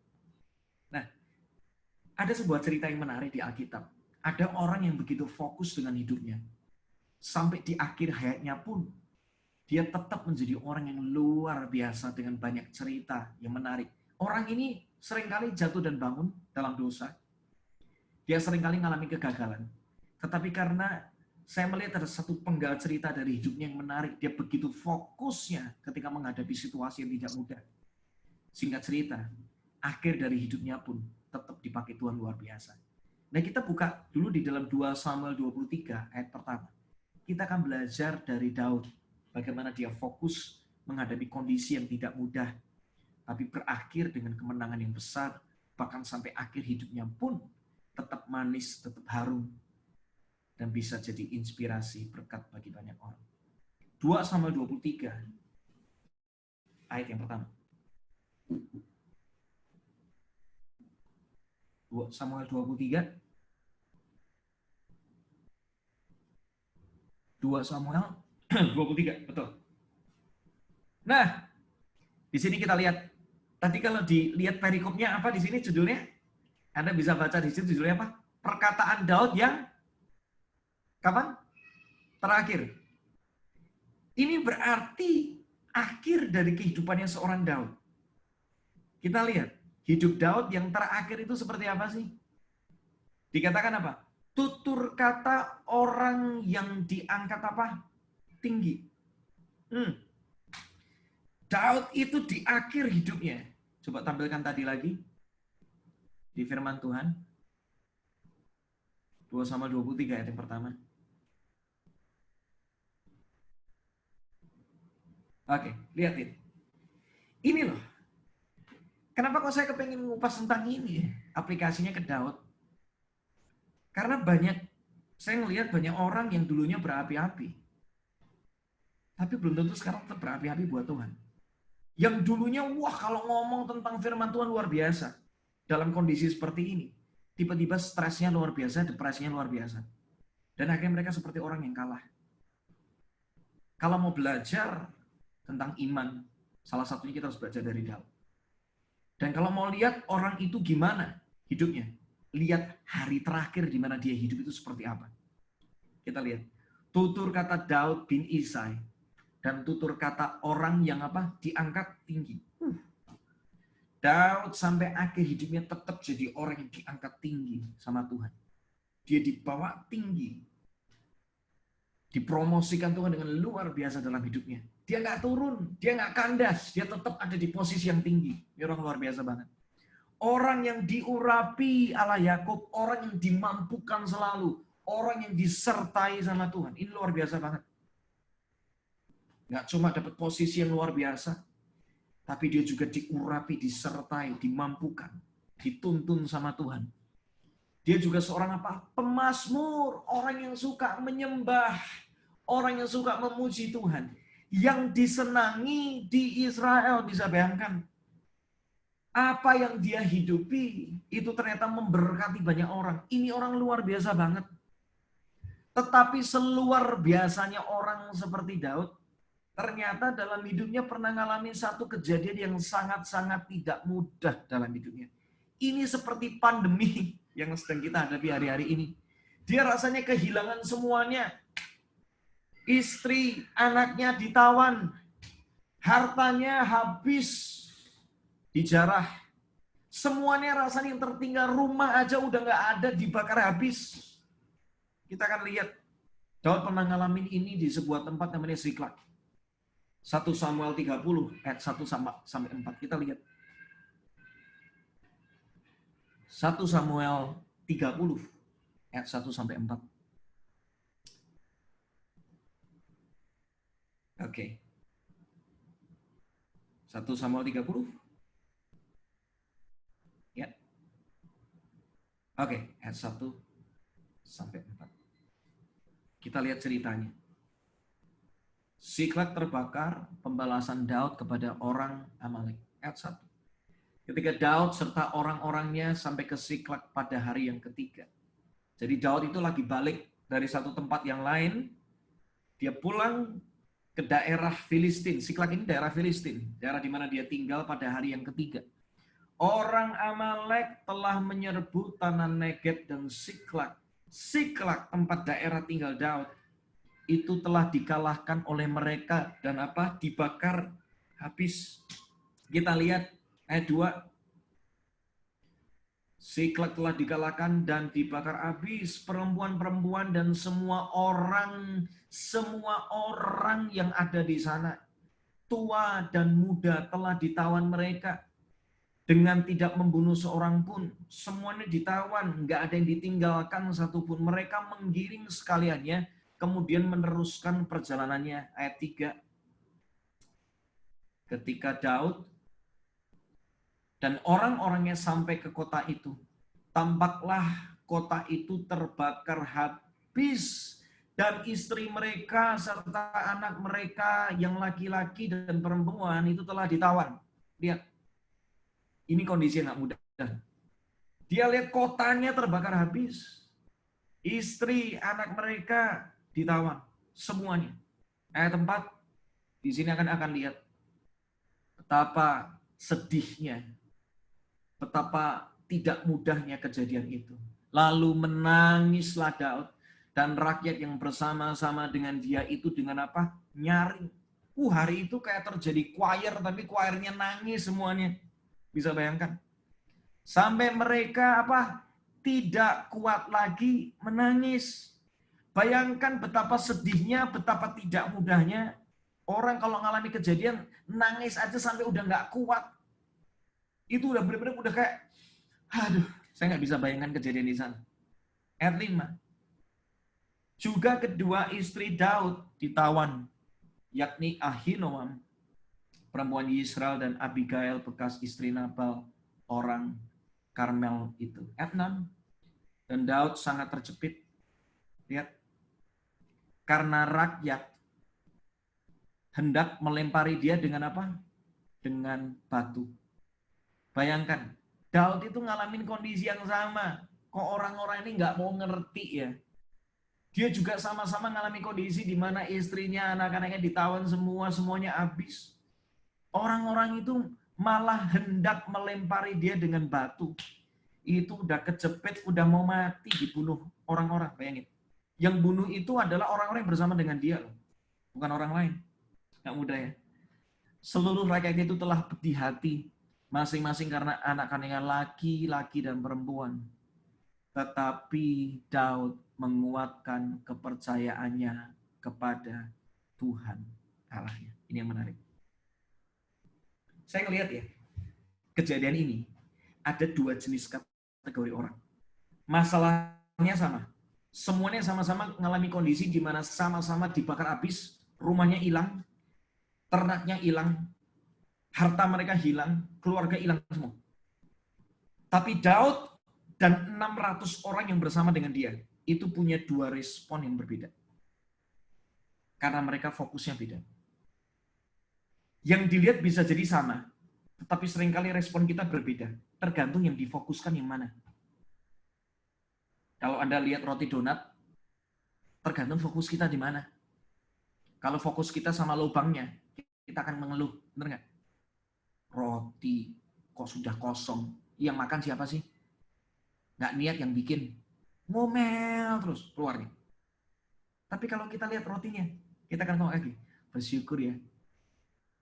A: Nah, ada sebuah cerita yang menarik di Alkitab. Ada orang yang begitu fokus dengan hidupnya. Sampai di akhir hayatnya pun, dia tetap menjadi orang yang luar biasa dengan banyak cerita yang menarik. Orang ini seringkali jatuh dan bangun dalam dosa. Dia seringkali mengalami kegagalan. Tetapi karena saya melihat ada satu penggal cerita dari hidupnya yang menarik. Dia begitu fokusnya ketika menghadapi situasi yang tidak mudah. Singkat cerita, akhir dari hidupnya pun tetap dipakai Tuhan luar biasa. Nah, kita buka dulu di dalam 2 Samuel 23 ayat pertama. Kita akan belajar dari Daud. Bagaimana dia fokus menghadapi kondisi yang tidak mudah. Tapi berakhir dengan kemenangan yang besar. Bahkan sampai akhir hidupnya pun tetap manis, tetap harum. Dan bisa jadi inspirasi berkat bagi banyak orang. 2 Samuel 23 ayat yang pertama. 2 Samuel 23. 2 Samuel 23, betul. Nah, di sini kita lihat. Tadi kalau dilihat perikopnya apa di sini judulnya? Anda bisa baca di sini judulnya apa? Perkataan Daud yang kapan? Terakhir. Ini berarti akhir dari kehidupannya seorang Daud. Kita lihat, Hidup Daud yang terakhir itu seperti apa sih? Dikatakan apa? Tutur kata orang yang diangkat apa? Tinggi. Daud itu di akhir hidupnya. Coba tampilkan tadi lagi. Di firman Tuhan. 2 Samuel 23 ayat yang pertama. Oke, lihat ini. Ini loh. Kenapa kok saya kepengen ngupas tentang ini? Aplikasinya ke Daud. Karena saya ngelihat banyak orang yang dulunya berapi-api. Tapi belum tentu sekarang tetap berapi-api buat Tuhan. Yang dulunya, wah kalau ngomong tentang firman Tuhan luar biasa. Dalam kondisi seperti ini. Tiba-tiba stresnya luar biasa, depresinya luar biasa. Dan akhirnya mereka seperti orang yang kalah. Kalau mau belajar tentang iman, salah satunya kita harus belajar dari Daud. Dan kalau mau lihat orang itu gimana hidupnya, lihat hari terakhir di mana dia hidup itu seperti apa. Kita lihat. Tutur kata Daud bin Isai dan tutur kata orang yang apa? Diangkat tinggi. Daud sampai akhir hidupnya tetap jadi orang yang diangkat tinggi sama Tuhan. Dia dibawa tinggi. Dipromosikan Tuhan dengan luar biasa dalam hidupnya. Dia nggak turun, dia nggak kandas, dia tetap ada di posisi yang tinggi. Ini orang luar biasa banget. Orang yang diurapi Allah Yakub, orang yang dimampukan selalu, orang yang disertai sama Tuhan. Ini luar biasa banget. Nggak cuma dapat posisi yang luar biasa, tapi dia juga diurapi, disertai, dimampukan, dituntun sama Tuhan. Dia juga seorang apa? Pemazmur, orang yang suka menyembah, orang yang suka memuji Tuhan. Yang disenangi di Israel, bisa bayangkan. Apa yang dia hidupi, itu ternyata memberkati banyak orang. Ini orang luar biasa banget. Tetapi seluar biasanya orang seperti Daud, ternyata dalam hidupnya pernah ngalamin satu kejadian yang sangat-sangat tidak mudah dalam hidupnya. Ini seperti pandemi yang sedang kita hadapi hari-hari ini. Dia rasanya kehilangan semuanya. Istri, anaknya ditawan. Hartanya habis. Dijarah. Semuanya rasanya yang tertinggal. Rumah aja udah nggak ada, dibakar habis. Kita akan lihat. Daud pernah ngalamin ini di sebuah tempat namanya Siklag. 1 Samuel 30 ayat 1 sampai 4. Kita lihat. 1 Samuel 30 ayat 1 sampai 4. Oke. 1 Samuel 30. Ya. Oke, ayat 1 sampai 4. Kita lihat ceritanya. Siklag terbakar, pembalasan Daud kepada orang Amalek. Ayat 1. Ketika Daud serta orang-orangnya sampai ke Siklag pada hari yang ketiga. Jadi Daud itu lagi balik dari satu tempat yang lain. Dia pulang ke daerah Filistin. Siklag ini daerah Filistin. Daerah di mana dia tinggal pada hari yang ketiga. Orang Amalek telah menyerbu tanah Negeb dan Siklag. Siklag, tempat daerah tinggal Daud, itu telah dikalahkan oleh mereka dan apa? Dibakar habis. Kita lihat ayat 2. Siklag telah dikalahkan dan dibakar habis, perempuan-perempuan dan semua orang yang ada di sana, tua dan muda, telah ditawan mereka dengan tidak membunuh seorang pun. Semuanya ditawan, nggak ada yang ditinggalkan satupun. Mereka menggiring sekaliannya, kemudian meneruskan perjalanannya. Ayat 3. Ketika Daud dan orang-orangnya sampai ke kota itu, tampaklah kota itu terbakar habis dan istri mereka serta anak mereka yang laki-laki dan perempuan itu telah ditawan. Lihat, ini kondisi yang gak mudah. Dia lihat kotanya terbakar habis, istri, anak mereka ditawan, semuanya. Ayat 4, di sini akan lihat betapa sedihnya, betapa tidak mudahnya kejadian itu. Lalu menangislah Daud dan rakyat yang bersama-sama dengan dia itu dengan apa? Nyaring. Hari itu kayak terjadi choir, tapi choirnya nangis semuanya. Bisa bayangkan? Sampai mereka tidak kuat lagi menangis. Bayangkan betapa sedihnya, betapa tidak mudahnya orang kalau ngalami kejadian nangis aja sampai udah nggak kuat. Itu udah benar-benar udah kayak, aduh, saya nggak bisa bayangkan kejadian di sana. Ayat 5. Juga kedua istri Daud ditawan, yakni Ahinoam, perempuan Israel, dan Abigail bekas istri Nabal, orang Karmel itu. Ayat 6. Dan Daud sangat terjepit. Lihat. Karena rakyat hendak melempari dia dengan apa? Dengan batu. Bayangkan, Daud itu ngalamin kondisi yang sama. Kok orang-orang ini nggak mau ngerti ya? Dia juga sama-sama ngalami kondisi di mana istrinya, anak-anaknya ditawan semua, semuanya habis. Orang-orang itu malah hendak melempari dia dengan batu. Itu udah kejepit, udah mau mati, dibunuh orang-orang. Bayangin. Yang bunuh itu adalah orang-orang yang bersama dengan dia, bukan orang lain. Nggak mudah ya. Seluruh rakyat itu telah pedih hati, masing-masing karena anak-anaknya laki-laki dan perempuan. Tetapi Daud menguatkan kepercayaannya kepada Tuhan Allahnya. Ini yang menarik. Saya ngelihat ya, kejadian ini ada dua jenis kategori orang. Masalahnya sama. Semuanya sama-sama mengalami kondisi di mana sama-sama dibakar habis, rumahnya hilang, ternaknya hilang, harta mereka hilang, keluarga hilang semua. Tapi Daud dan 600 orang yang bersama dengan dia, itu punya dua respon yang berbeda. Karena mereka fokusnya beda. Yang dilihat bisa jadi sama, tetapi seringkali respon kita berbeda. Tergantung yang difokuskan yang mana. Kalau Anda lihat roti donat, tergantung fokus kita di mana. Kalau fokus kita sama lubangnya, kita akan mengeluh. Benar nggak? Roti kok sudah kosong. Yang makan siapa sih? Nggak niat yang bikin. Ngomel terus keluarnya. Tapi kalau kita lihat rotinya, kita akan ngomong lagi. Bersyukur ya.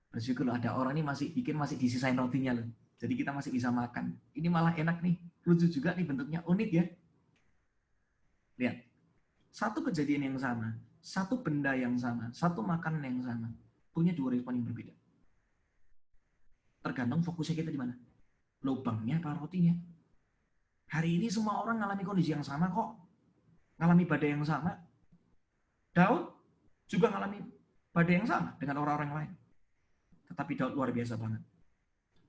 A: Bersyukur loh, ada orang ini masih bikin, masih disisain rotinya loh. Jadi kita masih bisa makan. Ini malah enak nih. Lucu juga nih bentuknya. Unik ya. Lihat. Satu kejadian yang sama. Satu benda yang sama. Satu makanan yang sama. Punya dua respon yang berbeda. Tergantung fokusnya kita di mana. Lubangnya apa rotinya. Hari ini semua orang ngalami kondisi yang sama kok. Ngalami badai yang sama. Daud juga ngalami badai yang sama dengan orang-orang lain. Tetapi Daud luar biasa banget.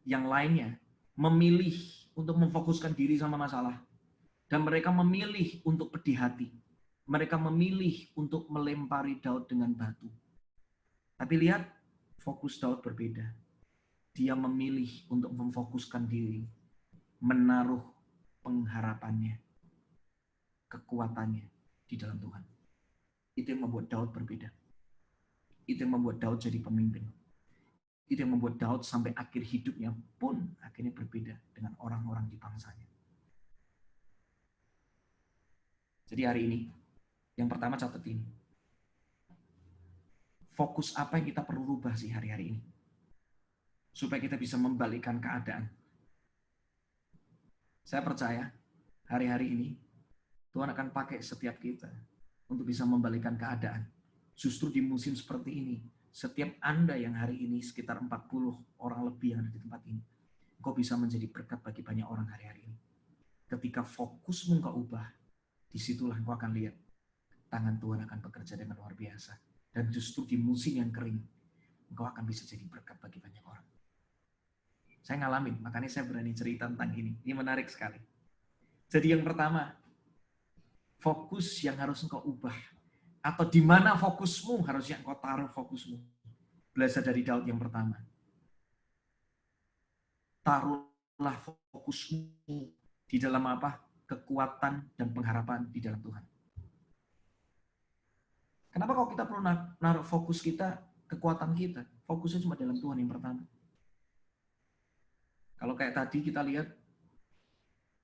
A: Yang lainnya memilih untuk memfokuskan diri sama masalah. Dan mereka memilih untuk pedih hati. Mereka memilih untuk melempari Daud dengan batu. Tapi lihat, fokus Daud berbeda. Dia memilih untuk memfokuskan diri. Menaruh pengharapannya. Kekuatannya di dalam Tuhan. Itu yang membuat Daud berbeda. Itu yang membuat Daud jadi pemimpin. Itu yang membuat Daud sampai akhir hidupnya pun akhirnya berbeda dengan orang-orang di bangsanya. Jadi hari ini, yang pertama catat ini. Fokus apa yang kita perlu rubah sih hari-hari ini? Supaya kita bisa membalikkan keadaan. Saya percaya hari-hari ini Tuhan akan pakai setiap kita untuk bisa membalikkan keadaan. Justru di musim seperti ini, setiap Anda yang hari ini sekitar 40 orang lebih yang ada di tempat ini, engkau bisa menjadi berkat bagi banyak orang hari-hari ini. Ketika fokusmu engkau ubah, disitulah engkau akan lihat tangan Tuhan akan bekerja dengan luar biasa. Dan justru di musim yang kering, engkau akan bisa jadi berkat bagi banyak orang. Saya ngalamin, makanya saya berani cerita tentang ini. Ini menarik sekali. Jadi yang pertama, fokus yang harus engkau ubah. Atau di mana fokusmu harusnya engkau taruh fokusmu. Belajar dari Daud yang pertama. Taruhlah fokusmu di dalam apa? Kekuatan dan pengharapan di dalam Tuhan. Kenapa kalau kita perlu naruh fokus kita, kekuatan kita? Fokusnya cuma dalam Tuhan yang pertama. Kalau kayak tadi kita lihat,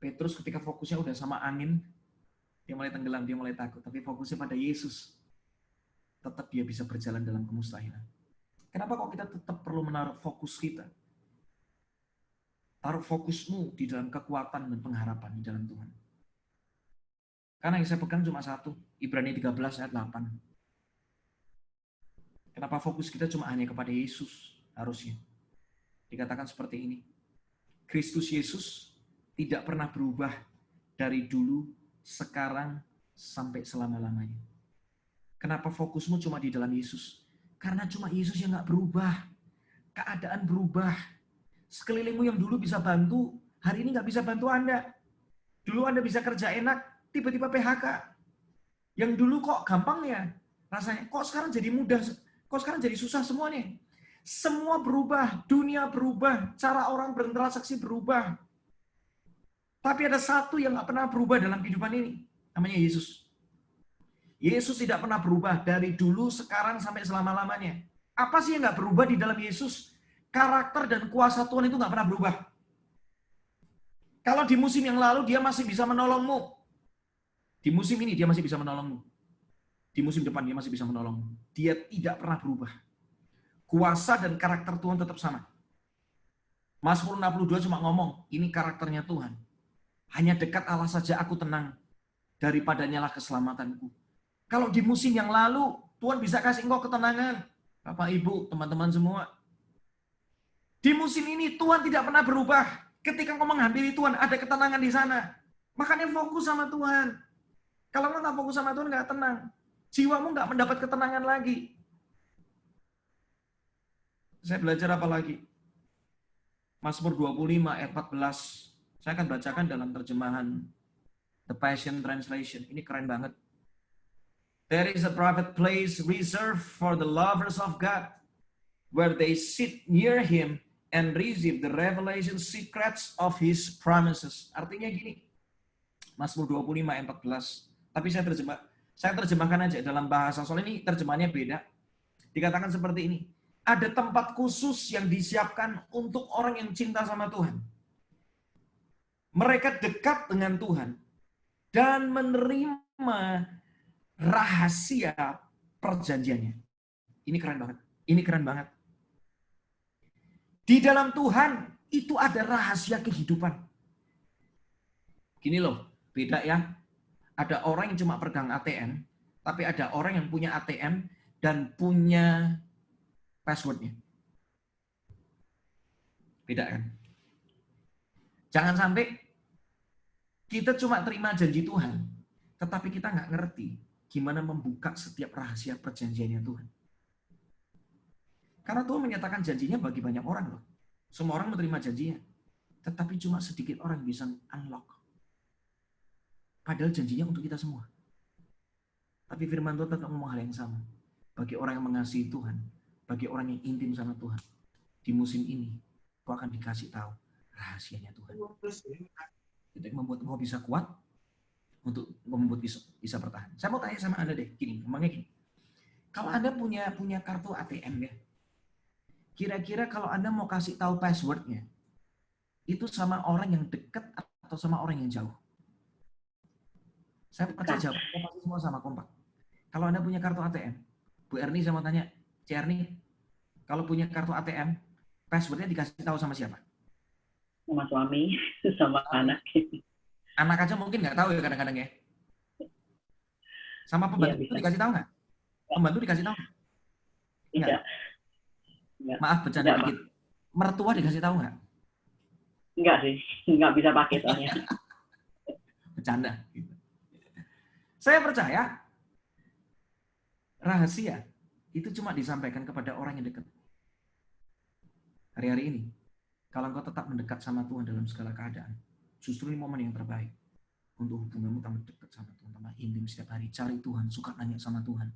A: Petrus ketika fokusnya udah sama angin, dia mulai tenggelam, dia mulai takut. Tapi fokusnya pada Yesus, tetap dia bisa berjalan dalam kemustahilan. Kenapa kok kita tetap perlu menaruh fokus kita? Taruh fokusmu di dalam kekuatan dan pengharapan di dalam Tuhan. Karena yang saya pegang cuma satu, Ibrani 13 ayat 8. Kenapa fokus kita cuma hanya kepada Yesus harusnya? Dikatakan seperti ini. Kristus Yesus tidak pernah berubah dari dulu, sekarang, sampai selama-lamanya. Kenapa fokusmu cuma di dalam Yesus? Karena cuma Yesus yang gak berubah. Keadaan berubah. Sekelilingmu yang dulu bisa bantu, hari ini gak bisa bantu Anda. Dulu Anda bisa kerja enak, tiba-tiba PHK. Yang dulu kok gampang ya rasanya, kok sekarang jadi mudah, kok sekarang jadi susah semuanya. Semua berubah, dunia berubah, cara orang berinteraksi berubah. Tapi ada satu yang gak pernah berubah dalam kehidupan ini, namanya Yesus. Yesus tidak pernah berubah dari dulu, sekarang, sampai selama-lamanya. Apa sih yang gak berubah di dalam Yesus? Karakter dan kuasa Tuhan itu gak pernah berubah. Kalau di musim yang lalu dia masih bisa menolongmu, di musim ini dia masih bisa menolongmu. Di musim depan dia masih bisa menolongmu. Dia tidak pernah berubah. Kuasa dan karakter Tuhan tetap sama. Mazmur 62 cuma ngomong, ini karakternya Tuhan. Hanya dekat Allah saja aku tenang, daripadanya lah keselamatanku. Kalau di musim yang lalu, Tuhan bisa kasih engkau ketenangan. Bapak, Ibu, teman-teman semua. Di musim ini Tuhan tidak pernah berubah. Ketika engkau menghampiri Tuhan, ada ketenangan di sana. Makanya fokus sama Tuhan. Kalau engkau nggak fokus sama Tuhan, nggak tenang. Jiwamu nggak mendapat ketenangan lagi. Saya belajar apa lagi? Mazmur 25 ayat 14. Saya akan bacakan dalam terjemahan The Passion Translation. Ini keren banget. There is a private place reserved for the lovers of God, where they sit near Him and receive the revelation secrets of His promises. Artinya gini, Mazmur 25 ayat 14. Tapi saya terjemahkan aja dalam bahasa, soalnya ini terjemahannya beda. Dikatakan seperti ini. Ada tempat khusus yang disiapkan untuk orang yang cinta sama Tuhan. Mereka dekat dengan Tuhan dan menerima rahasia perjanjiannya. Ini keren banget. Ini keren banget. Di dalam Tuhan itu ada rahasia kehidupan. Gini loh, beda ya. Ada orang yang cuma pegang ATM, tapi ada orang yang punya ATM dan punya passwordnya. Beda kan? Jangan sampai kita cuma terima janji Tuhan, tetapi kita nggak ngerti gimana membuka setiap rahasia perjanjiannya Tuhan. Karena Tuhan menyatakan janjinya bagi banyak orang loh. Semua orang menerima janjinya. Tetapi cuma sedikit orang bisa unlock. Padahal janjinya untuk kita semua. Tapi firman Tuhan tetap ngomong hal yang sama. Bagi orang yang mengasihi Tuhan, bagi orang yang intim sama Tuhan, di musim ini, kau akan dikasih tahu rahasianya Tuhan. Itu yang membuat kau bisa kuat, untuk membuat bisa bertahan. Saya mau tanya sama Anda deh, ngomongnya gini. Kalau Anda punya kartu ATM ya, kira-kira kalau Anda mau kasih tahu passwordnya, itu sama orang yang dekat atau sama orang yang jauh? Saya percaya jawabannya pasti semua sama kompak. Kalau Anda punya kartu ATM, Bu Erni saya mau tanya, C. Erni, kalau punya kartu ATM, passwordnya dikasih tahu sama siapa?
B: Sama suami, sama anak.
A: Anak aja mungkin nggak tahu ya kadang-kadang ya. Sama pembantu itu dikasih tahu nggak? Pembantu dikasih tahu?
B: Tidak.
A: Maaf bercanda dikit. Mertua dikasih tahu nggak?
B: Enggak sih, nggak bisa pakai soalnya.
A: Bercanda. Saya percaya rahasia itu cuma disampaikan kepada orang yang dekat. Hari-hari ini, kalau engkau tetap mendekat sama Tuhan dalam segala keadaan, justru ini momen yang terbaik untuk hubunganmu tambah dekat sama Tuhan, tambah intim setiap hari. Cari Tuhan, suka nanya sama Tuhan.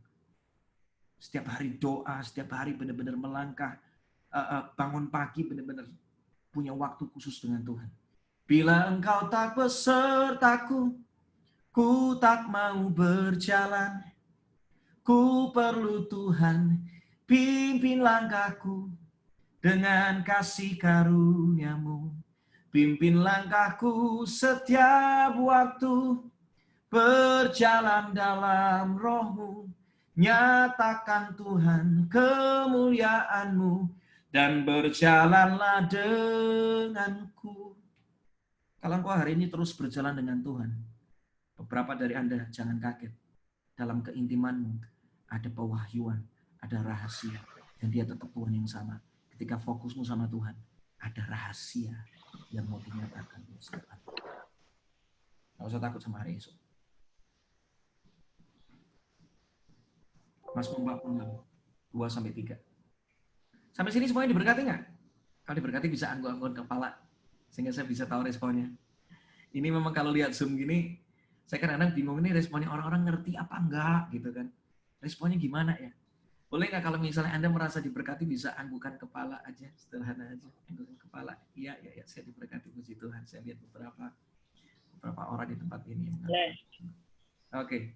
A: Setiap hari doa, setiap hari benar-benar melangkah, bangun pagi benar-benar punya waktu khusus dengan Tuhan. Bila engkau tak besertaku, ku tak mau berjalan. Ku perlu Tuhan, pimpin langkahku dengan kasih karunia-Mu. Pimpin langkahku setiap waktu, berjalan dalam Roh-Mu. Nyatakan Tuhan kemuliaan-Mu Dan berjalanlah denganku. Kalau engkau hari ini terus berjalan dengan Tuhan, beberapa dari Anda jangan kaget. Dalam keintimanmu ada pewahyuan, ada rahasia. Dan dia tetap Tuhan yang sama. Ketika fokusmu sama Tuhan, ada rahasia yang mau dinyatakan. Nggak usah takut sama hari esok. Mazmur 46, 2-3. Sampai sini semuanya diberkati nggak? Kalau diberkati bisa anggun-anggun kepala. Sehingga saya bisa tahu responnya. Ini memang kalau lihat Zoom gini, saya kadang-kadang bingung ini responnya orang-orang ngerti apa enggak gitu kan. Responnya gimana ya? Boleh nggak kalau misalnya Anda merasa diberkati bisa anggukan kepala aja, sederhana aja. Anggukan kepala. Iya, saya diberkati, puji Tuhan. Saya lihat beberapa orang di tempat ini. Oke.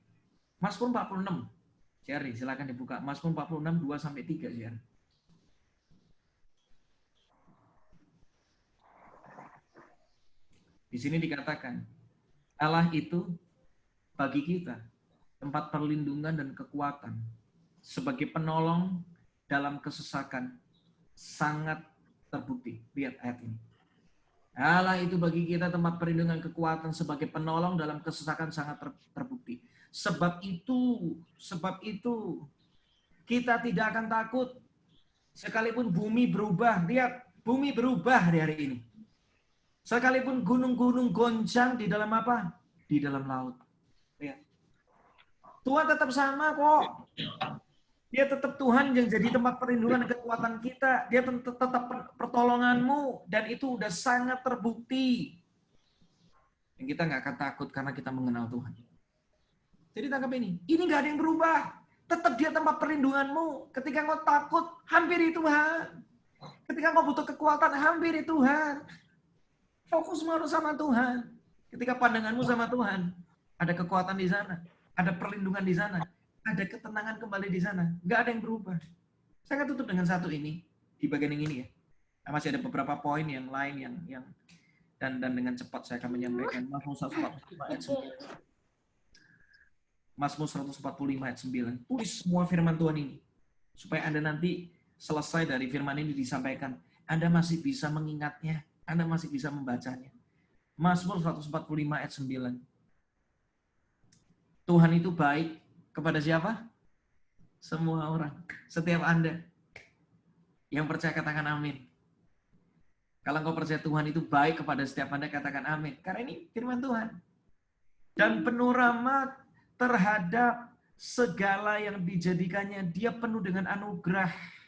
A: Mazmur 46. Jerry, silakan dibuka. Mazmur 46, 2-3, Jerry. Di sini dikatakan, Allah itu bagi kita tempat perlindungan dan kekuatan, sebagai penolong dalam kesesakan sangat terbukti. Lihat ayat ini. Allah itu bagi kita tempat perlindungan kekuatan sebagai penolong dalam kesesakan sangat terbukti. Sebab itu kita tidak akan takut sekalipun bumi berubah. Lihat, bumi berubah di hari ini. Sekalipun gunung-gunung goncang di dalam apa? Di dalam laut. Lihat. Tuhan tetap sama kok. Dia tetap Tuhan yang jadi tempat perlindungan dan kekuatan kita. Dia tetap pertolonganmu. Dan itu udah sangat terbukti. Dan kita nggak akan takut karena kita mengenal Tuhan. Jadi tangkap ini. Ini nggak ada yang berubah. Tetap dia tempat perlindunganmu. Ketika engkau takut, hampiri Tuhan. Ketika engkau butuh kekuatan, hampiri Tuhan. Fokusmu harus sama Tuhan. Ketika pandanganmu sama Tuhan, ada kekuatan di sana. Ada perlindungan di sana. Ada ketenangan kembali di sana. Nggak ada yang berubah. Saya akan tutup dengan satu ini. Di bagian yang ini ya. Nah, masih ada beberapa poin yang lain yang dan dengan cepat saya akan menyampaikan. Mazmur 145 ayat 9. Tulis semua firman Tuhan ini. Supaya Anda nanti selesai dari firman ini disampaikan. Anda masih bisa mengingatnya. Anda masih bisa membacanya. Mazmur 145 ayat 9. Tuhan itu baik kepada siapa? Semua orang. Setiap Anda. Yang percaya katakan amin. Kalau engkau percaya Tuhan itu baik kepada setiap Anda, katakan amin. Karena ini firman Tuhan. Dan penuh rahmat terhadap segala yang dijadikannya. Dia penuh dengan anugerah.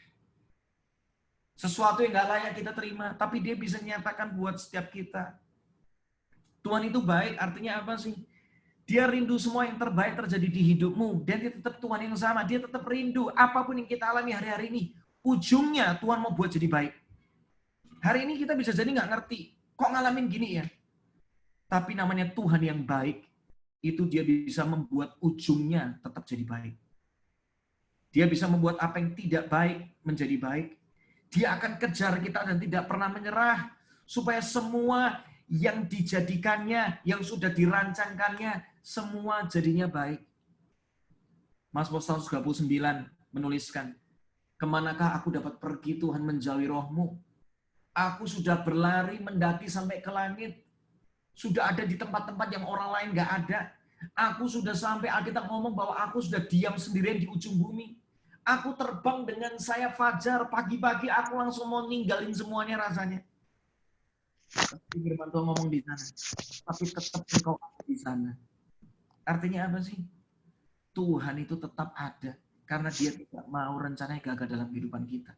A: Sesuatu yang gak layak kita terima, tapi dia bisa nyatakan buat setiap kita. Tuhan itu baik, artinya apa sih? Dia rindu semua yang terbaik terjadi di hidupmu. Dan dia tetap Tuhan yang sama, dia tetap rindu. Apapun yang kita alami hari-hari ini, ujungnya Tuhan mau buat jadi baik. Hari ini kita bisa jadi gak ngerti, kok ngalamin gini ya? Tapi namanya Tuhan yang baik, itu dia bisa membuat ujungnya tetap jadi baik. Dia bisa membuat apa yang tidak baik menjadi baik. Dia akan kejar kita dan tidak pernah menyerah. Supaya semua yang dijadikannya, yang sudah dirancangkannya, semua jadinya baik. Mazmur 139 menuliskan, kemanakah aku dapat pergi Tuhan menjauhi rohmu? Aku sudah berlari mendaki sampai ke langit. Sudah ada di tempat-tempat yang orang lain gak ada. Aku sudah sampai, Alkitab ngomong bahwa aku sudah diam sendirian di ujung bumi. Aku terbang dengan sayap fajar, pagi-pagi aku langsung mau ninggalin semuanya rasanya. Tapi firman Tuhan ngomong di sana. Tapi tetap engkau ada di sana. Artinya apa sih? Tuhan itu tetap ada. Karena dia tidak mau rencananya gagal dalam kehidupan kita.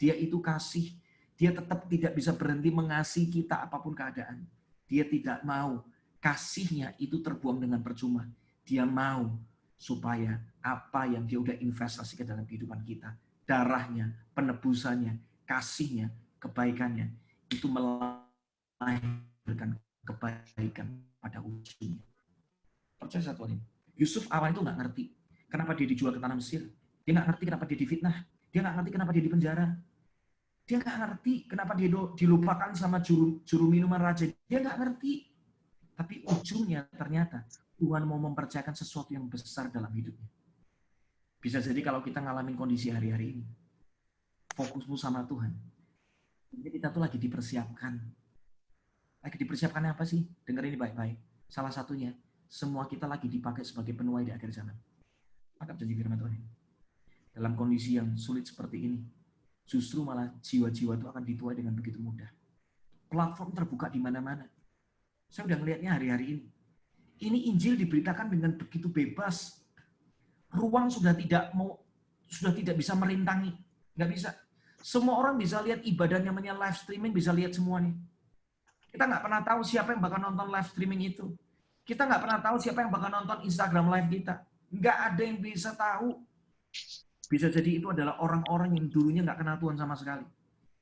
A: Dia itu kasih. Dia tetap tidak bisa berhenti mengasihi kita apapun keadaan. Dia tidak mau kasihnya itu terbuang dengan percuma. Dia mau supaya apa yang dia udah investasi ke dalam kehidupan kita, darahnya, penebusannya, kasihnya, kebaikannya, itu melahirkan kebaikan pada ujungnya. Percaya satu ini. Yusuf awal itu nggak ngerti kenapa dia dijual ke tanah Mesir. Dia nggak ngerti kenapa dia difitnah. Dia nggak ngerti kenapa dia dipenjara. Dia nggak ngerti kenapa dia dilupakan sama juru minuman raja. Dia nggak ngerti. Tapi ujungnya ternyata Tuhan mau mempercayakan sesuatu yang besar dalam hidupnya. Bisa jadi kalau kita ngalamin kondisi hari-hari ini. fokusmu sama Tuhan. Jadi kita tuh lagi dipersiapkan. Lagi dipersiapkan apa sih? Dengar ini baik-baik. Salah satunya, semua kita lagi dipakai sebagai penuai di akhir zaman. Maka janji firman Tuhan. Dalam kondisi yang sulit seperti ini, justru malah jiwa-jiwa itu akan dituai dengan begitu mudah. Platform terbuka di mana-mana. Saya udah ngelihatnya hari-hari ini. Ini Injil diberitakan dengan begitu bebas. Ruang sudah tidak bisa merintangi. Nggak bisa. Semua orang bisa lihat ibadah namanya live streaming, bisa lihat semuanya. Kita nggak pernah tahu siapa yang bakal nonton live streaming itu. Kita nggak pernah tahu siapa yang bakal nonton Instagram live kita. Nggak ada yang bisa tahu. Bisa jadi itu adalah orang-orang yang dulunya nggak kenal Tuhan sama sekali.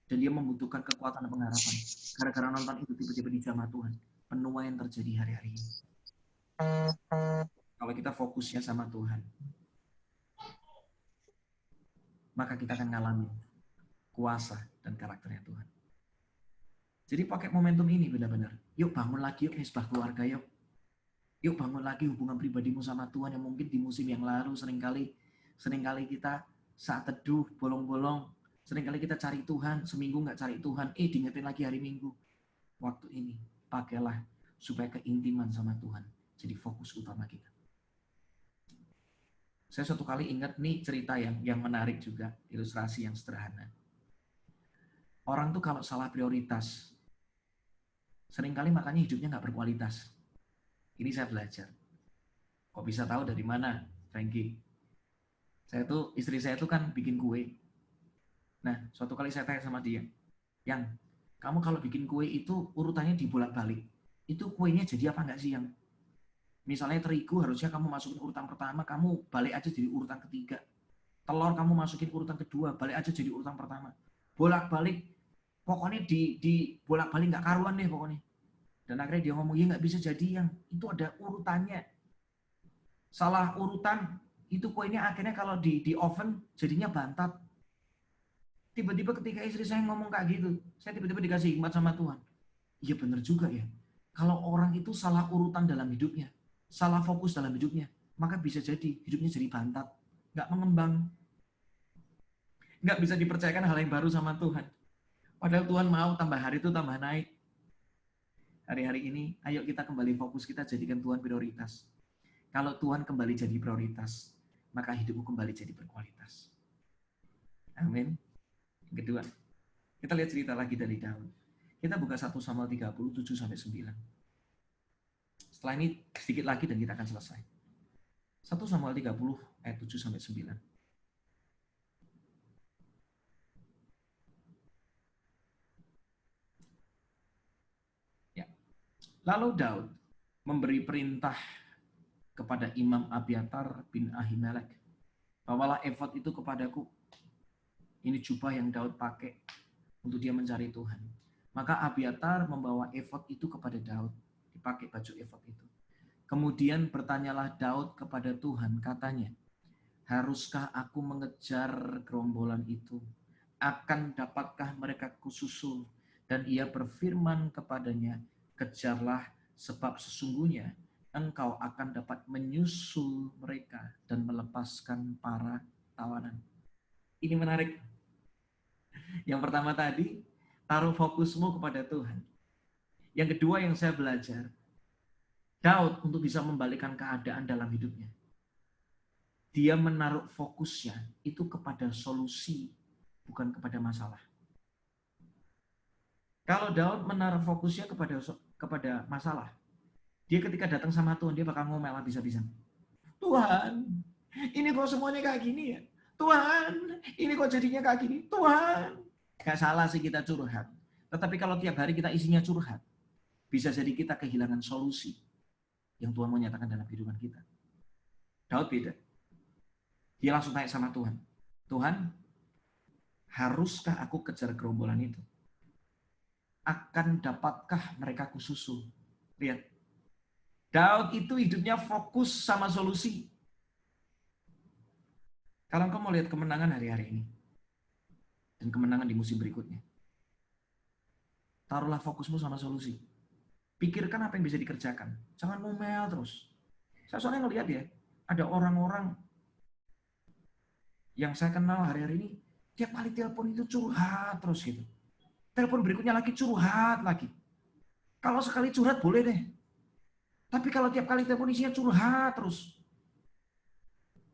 A: Dan dia membutuhkan kekuatan dan pengharapan. Gara-gara nonton itu tiba-tiba dijamah Tuhan. Penuaian terjadi hari-hari ini. Kalau kita fokusnya sama Tuhan, maka kita akan ngalami kuasa dan karakternya Tuhan. Jadi pakai momentum ini benar-benar. Yuk bangun lagi, yuk misbah keluarga, yuk. Yuk bangun lagi hubungan pribadimu sama Tuhan yang mungkin di musim yang lalu seringkali kita saat teduh bolong-bolong, seringkali kita cari Tuhan, seminggu nggak cari Tuhan, diingetin lagi hari Minggu. Waktu ini pakailah supaya keintiman sama Tuhan jadi fokus utama kita. Saya suatu kali ingat nih cerita yang menarik juga, ilustrasi yang sederhana. Orang tuh kalau salah prioritas, seringkali makanya hidupnya nggak berkualitas. Ini saya belajar. Kok bisa tahu dari mana, Frankie? Istri saya tuh kan bikin kue. Nah, suatu kali saya tanya sama dia, Yang, kamu kalau bikin kue itu urutannya dibolak-balik. Itu kuenya jadi apa nggak sih, Yang? Misalnya terigu harusnya kamu masukin urutan pertama, kamu balik aja jadi urutan ketiga. Telur kamu masukin urutan kedua, balik aja jadi urutan pertama. Bolak-balik, pokoknya di bolak-balik nggak karuan deh pokoknya. Dan akhirnya dia ngomong, ya nggak bisa jadi, Yang. Itu ada urutannya. Salah urutan, itu kuenya akhirnya kalau di oven jadinya bantat. Tiba-tiba ketika istri saya ngomong kayak gitu, saya tiba-tiba dikasih hikmat sama Tuhan. Iya benar juga ya. Kalau orang itu salah urutan dalam hidupnya, salah fokus dalam hidupnya, maka bisa jadi hidupnya jadi bantat, nggak mengembang, nggak bisa dipercayakan hal yang baru sama Tuhan. Padahal Tuhan mau tambah hari itu tambah naik. Hari-hari ini, ayo kita kembali fokus, kita jadikan Tuhan prioritas. Kalau Tuhan kembali jadi prioritas, maka hidupmu kembali jadi berkualitas. Amin. Yang kedua, kita lihat cerita lagi dari Daud. Kita buka 1 Samuel 30:7-9. Setelah ini sedikit lagi dan kita akan selesai. 1 Samuel 30 ayat 7-9. Ya. Lalu Daud memberi perintah kepada Imam Abiatar bin Ahimelek, bawalah efod itu kepadaku. Ini jubah yang Daud pakai untuk dia mencari Tuhan. Maka Abiatar membawa efod itu kepada Daud, dipakai baju efod itu. Kemudian bertanyalah Daud kepada Tuhan, katanya, haruskah aku mengejar gerombolan itu? Akan dapatkah mereka kususul? Dan ia berfirman kepadanya, kejarlah, sebab sesungguhnya engkau akan dapat menyusul mereka dan melepaskan para tawanan. Ini menarik. Yang pertama tadi, taruh fokusmu kepada Tuhan. Yang kedua yang saya belajar, Daud untuk bisa membalikkan keadaan dalam hidupnya, dia menaruh fokusnya itu kepada solusi, bukan kepada masalah. Kalau Daud menaruh fokusnya kepada masalah, dia ketika datang sama Tuhan, dia bakal ngomel habis-habisan. Tuhan, ini kok semuanya kayak gini ya? Tuhan, ini kok jadinya kayak gini? Tuhan. Gak salah sih kita curhat. Tetapi kalau tiap hari kita isinya curhat, bisa jadi kita kehilangan solusi yang Tuhan mau nyatakan dalam kehidupan kita. Daud beda. Dia langsung tanya sama Tuhan. Tuhan, haruskah aku kejar gerombolan itu? Akan dapatkah mereka kususul? Lihat. Daud itu hidupnya fokus sama solusi. Kalau engkau mau lihat kemenangan hari-hari ini, dan kemenangan di musim berikutnya, taruhlah fokusmu sama solusi. Pikirkan apa yang bisa dikerjakan. Jangan ngomel terus. Saya soalnya ngelihat ya, ada orang-orang yang saya kenal hari-hari ini, Tiap kali telepon itu curhat terus gitu. Telepon berikutnya lagi curhat lagi. Kalau sekali curhat boleh deh. Tapi kalau tiap kali telepon isinya curhat terus.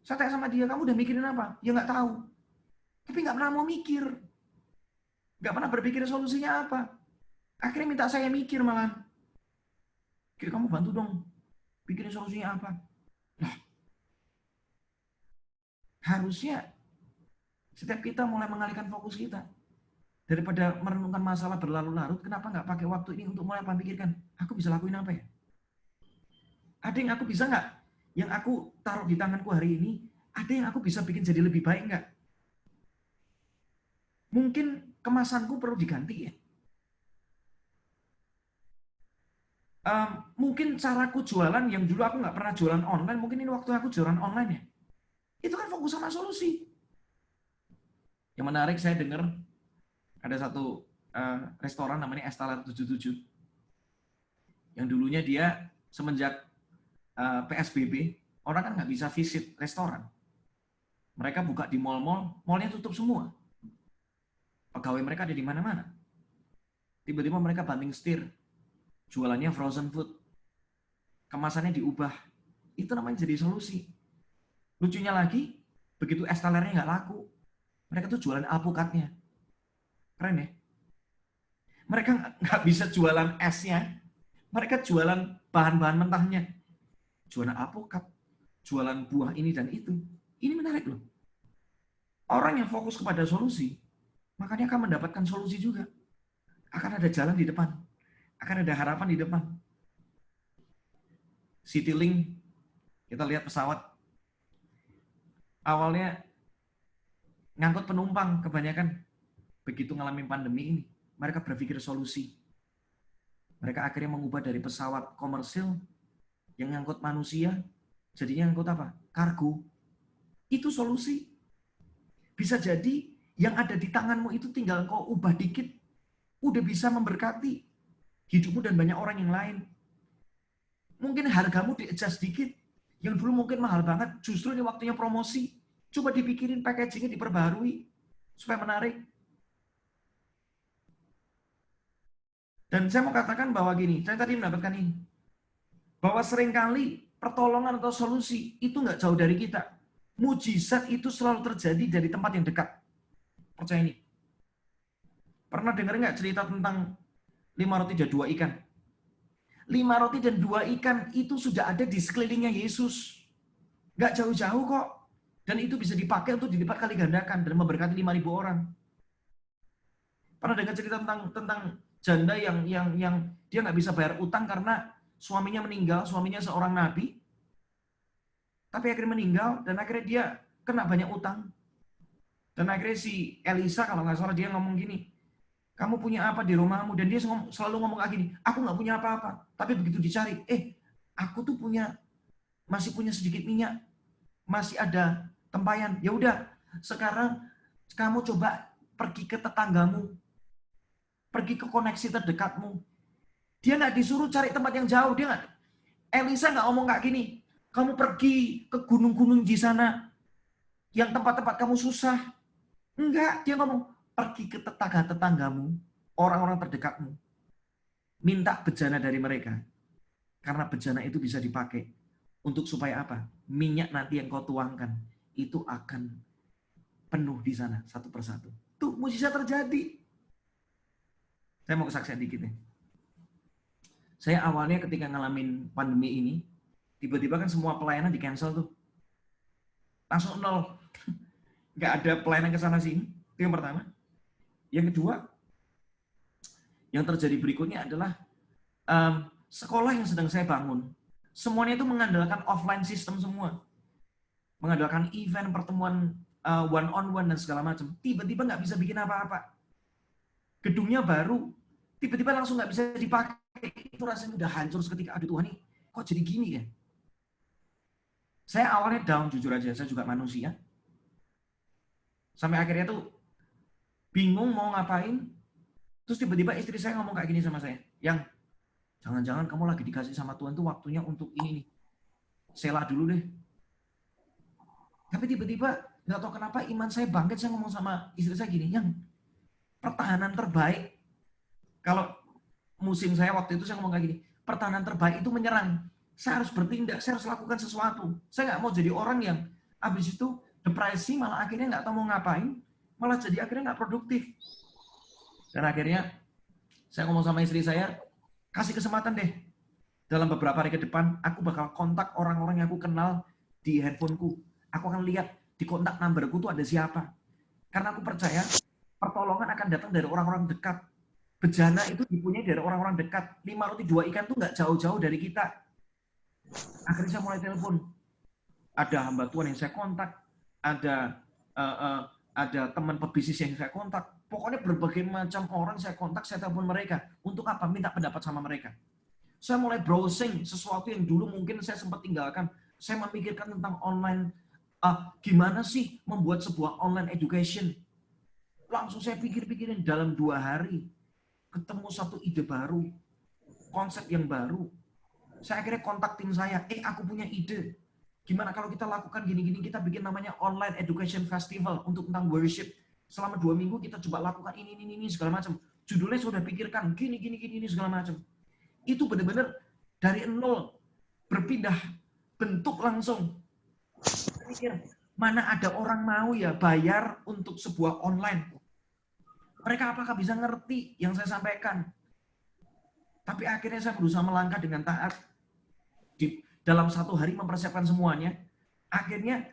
A: Saya tanya sama dia, kamu udah mikirin apa? Ya nggak tahu. Tapi nggak pernah mau mikir. Nggak pernah berpikir solusinya apa. Akhirnya minta saya mikir malah. Kira kamu bantu dong. Pikirin solusinya apa. Nah, harusnya setiap kita mulai mengalihkan fokus kita. Daripada merenungkan masalah berlarut-larut, kenapa nggak pakai waktu ini untuk mulai pikirkan, aku bisa lakuin apa ya? Ada yang aku bisa nggak? Yang aku taruh di tanganku hari ini, ada yang aku bisa bikin jadi lebih baik nggak? Mungkin kemasanku perlu diganti ya. Mungkin caraku jualan yang dulu aku nggak pernah jualan online, mungkin ini waktu aku jualan online ya. Itu kan fokus sama solusi. Yang menarik saya dengar ada satu restoran namanya Estalar 77. Yang dulunya dia semenjak PSBB, orang kan nggak bisa visit restoran. Mereka buka di mall-mall, mallnya tutup semua. Pegawai mereka ada di mana-mana. Tiba-tiba mereka banting setir, jualannya frozen food. Kemasannya diubah. Itu namanya jadi solusi. Lucunya lagi, begitu es telernya nggak laku, mereka tuh jualan alpukatnya. Keren ya? Mereka nggak bisa jualan esnya, mereka jualan bahan-bahan mentahnya. Jualan alpukat, jualan buah ini dan itu. Ini menarik loh. Orang yang fokus kepada solusi, makanya akan mendapatkan solusi juga. Akan ada jalan di depan. Akan ada harapan di depan. Citylink, kita lihat pesawat. Awalnya ngangkut penumpang kebanyakan. Begitu ngalamin pandemi ini, mereka berpikir solusi. Mereka akhirnya mengubah dari pesawat komersil yang ngangkut manusia, jadinya ngangkut apa? Kargo. Itu solusi. Bisa jadi yang ada di tanganmu itu tinggal kau ubah dikit, udah bisa memberkati hidupmu dan banyak orang yang lain. Mungkin hargamu di-adjust dikit, yang dulu mungkin mahal banget, justru ini waktunya promosi. Coba dipikirin packagingnya diperbarui, supaya menarik. Dan saya mau katakan bahwa gini, saya tadi mendapatkan ini, bahwa seringkali pertolongan atau solusi itu nggak jauh dari kita. Mujizat itu selalu terjadi dari tempat yang dekat. Percaya ini. Pernah dengar nggak cerita tentang 5 roti dan 2 ikan? 5 roti dan 2 ikan itu sudah ada di sekelilingnya Yesus. Nggak jauh-jauh kok. Dan itu bisa dipakai untuk dilipat kali gandakan dan memberkati 5.000 orang. Pernah dengar cerita tentang janda yang dia nggak bisa bayar utang karena suaminya meninggal, suaminya seorang nabi, tapi akhirnya meninggal dan akhirnya dia kena banyak utang. Dan akhirnya si Elisa kalau nggak salah dia ngomong gini, kamu punya apa di rumahmu? Dan dia selalu ngomong kayak gini, aku nggak punya apa-apa. Tapi begitu dicari, aku tuh masih punya sedikit minyak, masih ada tempayan. Ya udah, sekarang kamu coba pergi ke tetanggamu, pergi ke koneksi terdekatmu. Dia nggak disuruh cari tempat yang jauh, Elisa nggak ngomong kayak gini, kamu pergi ke gunung-gunung di sana, yang tempat-tempat kamu susah. Enggak, dia ngomong, pergi ke tetangga-tetanggamu, orang-orang terdekatmu. Minta bejana dari mereka. Karena bejana itu bisa dipakai. Untuk supaya apa? Minyak nanti yang kau tuangkan, itu akan penuh di sana, satu persatu. Tuh, mujizat terjadi. Saya mau kesaksian dikit nih. Saya awalnya ketika ngalamin pandemi ini, tiba-tiba kan semua pelayanan di-cancel tuh. Langsung nol. Nggak ada pelayanan ke sana sini. Itu yang pertama. Yang kedua, yang terjadi berikutnya adalah sekolah yang sedang saya bangun. Semuanya itu mengandalkan offline system semua. Mengandalkan event, pertemuan one-on-one dan segala macam. Tiba-tiba nggak bisa bikin apa-apa. Gedungnya baru, tiba-tiba langsung nggak bisa dipakai. Itu rasanya udah hancur seketika. Aduh Tuhan, kok jadi gini ya? Saya awalnya down, jujur aja. Saya juga manusia. Sampai akhirnya tuh bingung mau ngapain. Terus tiba-tiba istri saya ngomong kayak gini sama saya. Yang, jangan-jangan kamu lagi dikasih sama Tuhan tuh waktunya untuk ini nih. Sela dulu deh. Tapi tiba-tiba, nggak tahu kenapa iman saya bangkit, saya ngomong sama istri saya gini, yang pertahanan terbaik, kalau musim saya waktu itu saya ngomong kayak gini, pertahanan terbaik itu menyerang. Saya harus bertindak, saya harus lakukan sesuatu. Saya nggak mau jadi orang yang habis itu depresi, malah akhirnya nggak tahu mau ngapain, malah jadi akhirnya nggak produktif. Dan akhirnya saya ngomong sama istri saya, kasih kesempatan deh. Dalam beberapa hari ke depan, aku bakal kontak orang-orang yang aku kenal di handphoneku. Aku akan lihat di kontak numberku tuh ada siapa. Karena aku percaya pertolongan akan datang dari orang-orang dekat. Bejana itu dipunyai dari orang-orang dekat. 5 roti 2 ikan tuh nggak jauh-jauh dari kita. Akhirnya saya mulai telepon. Ada hamba Tuhan yang saya kontak, ada teman pebisnis yang saya kontak. Pokoknya berbagai macam orang saya kontak, saya telepon mereka. Untuk apa? Minta pendapat sama mereka. Saya mulai browsing sesuatu yang dulu mungkin saya sempat tinggalkan. Saya memikirkan tentang online. Gimana sih membuat sebuah online education? Langsung saya pikir-pikirin dalam 2 hari. Ketemu satu ide baru. Konsep yang baru. Saya akhirnya kontak tim saya. Aku punya ide. Gimana kalau kita lakukan gini-gini, kita bikin namanya online education festival untuk tentang worship. Selama 2 minggu kita coba lakukan ini segala macam. Judulnya sudah pikirkan, gini segala macam. Itu benar-benar dari nol berpindah bentuk langsung. Saya pikir, mana ada orang mau ya bayar untuk sebuah online. Mereka apakah bisa ngerti yang saya sampaikan? Tapi akhirnya saya berusaha melangkah dengan taat. Dalam 1 hari mempersiapkan semuanya. Akhirnya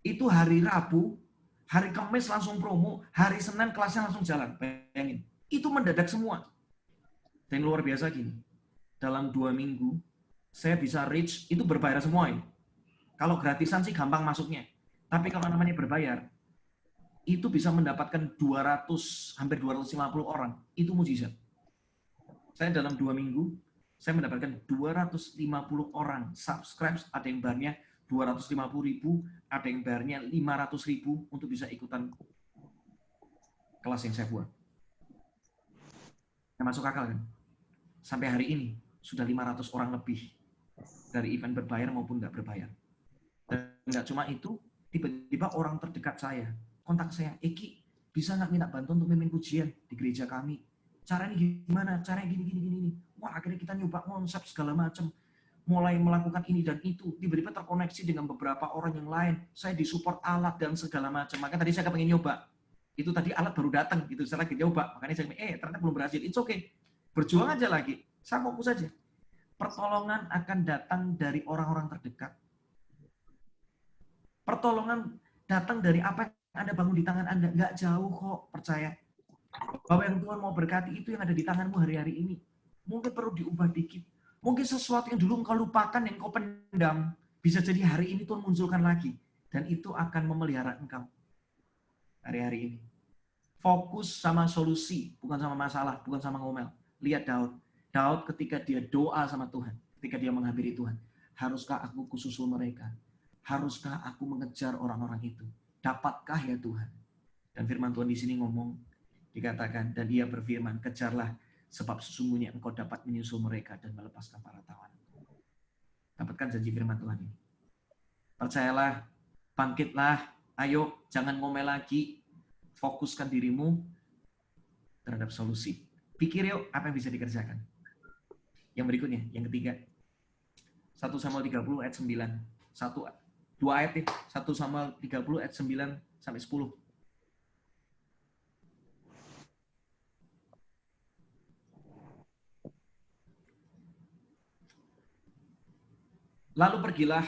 A: itu hari Rabu, hari Kamis langsung promo, hari Senin kelasnya langsung jalan. Bayangin, itu mendadak semua. Dan luar biasa gini, dalam 2 minggu, saya bisa reach, itu berbayar semua ya. Kalau gratisan sih gampang masuknya. Tapi kalau namanya berbayar, itu bisa mendapatkan 200, hampir 250 orang. Itu mujizat. Saya dalam 2 minggu, saya mendapatkan 250 orang subscribe, ada yang bayarnya 250.000, ada yang bayarnya 500.000 untuk bisa ikutan kelas yang saya buat. Yang masuk akal kan? Sampai hari ini, sudah 500 orang lebih dari event berbayar maupun nggak berbayar. Dan nggak cuma itu, tiba-tiba orang terdekat saya kontak saya, Eki, bisa nggak minta bantuan untuk mimpin pujian di gereja kami? Caranya gimana? Caranya gini. Wah, akhirnya kita nyoba konsep segala macam, mulai melakukan ini dan itu. Tiba-tiba terkoneksi dengan beberapa orang yang lain. Saya disupport alat dan segala macam. Makanya tadi saya pengen nyoba. Itu tadi alat baru datang, gitu. Saya lagi nyoba. Makanya saya ternyata belum berhasil. It's okay. Berjuang aja lagi. Saya fokus aja. Pertolongan akan datang dari orang-orang terdekat. Pertolongan datang dari apa yang Anda bangun di tangan Anda. Nggak jauh kok, percaya. Bahwa yang Tuhan mau berkati itu yang ada di tanganmu hari-hari ini. Mungkin perlu diubah dikit. Mungkin sesuatu yang dulu engkau lupakan, yang kau pendam, bisa jadi hari ini Tuhan munculkan lagi. Dan itu akan memelihara engkau hari-hari ini. Fokus sama solusi, bukan sama masalah, bukan sama ngomel. Lihat Daud. Daud ketika dia doa sama Tuhan, ketika dia menghampiri Tuhan, haruskah aku kususul mereka? Haruskah aku mengejar orang-orang itu? Dapatkah ya Tuhan? Dan firman Tuhan di sini ngomong, dikatakan, dan dia berfirman, kejarlah, sebab sesungguhnya engkau dapat menyusul mereka dan melepaskan para tawanan. Dapatkan janji firman Tuhan ini. Percayalah, bangkitlah, ayo, jangan ngomel lagi, fokuskan dirimu terhadap solusi. Pikir yuk, apa yang bisa dikerjakan. Yang berikutnya, yang ketiga, 1 Samuel 30 ayat 9. 2 ayat nih, 1 Samuel 30 ayat 9 sampai 10. Lalu pergilah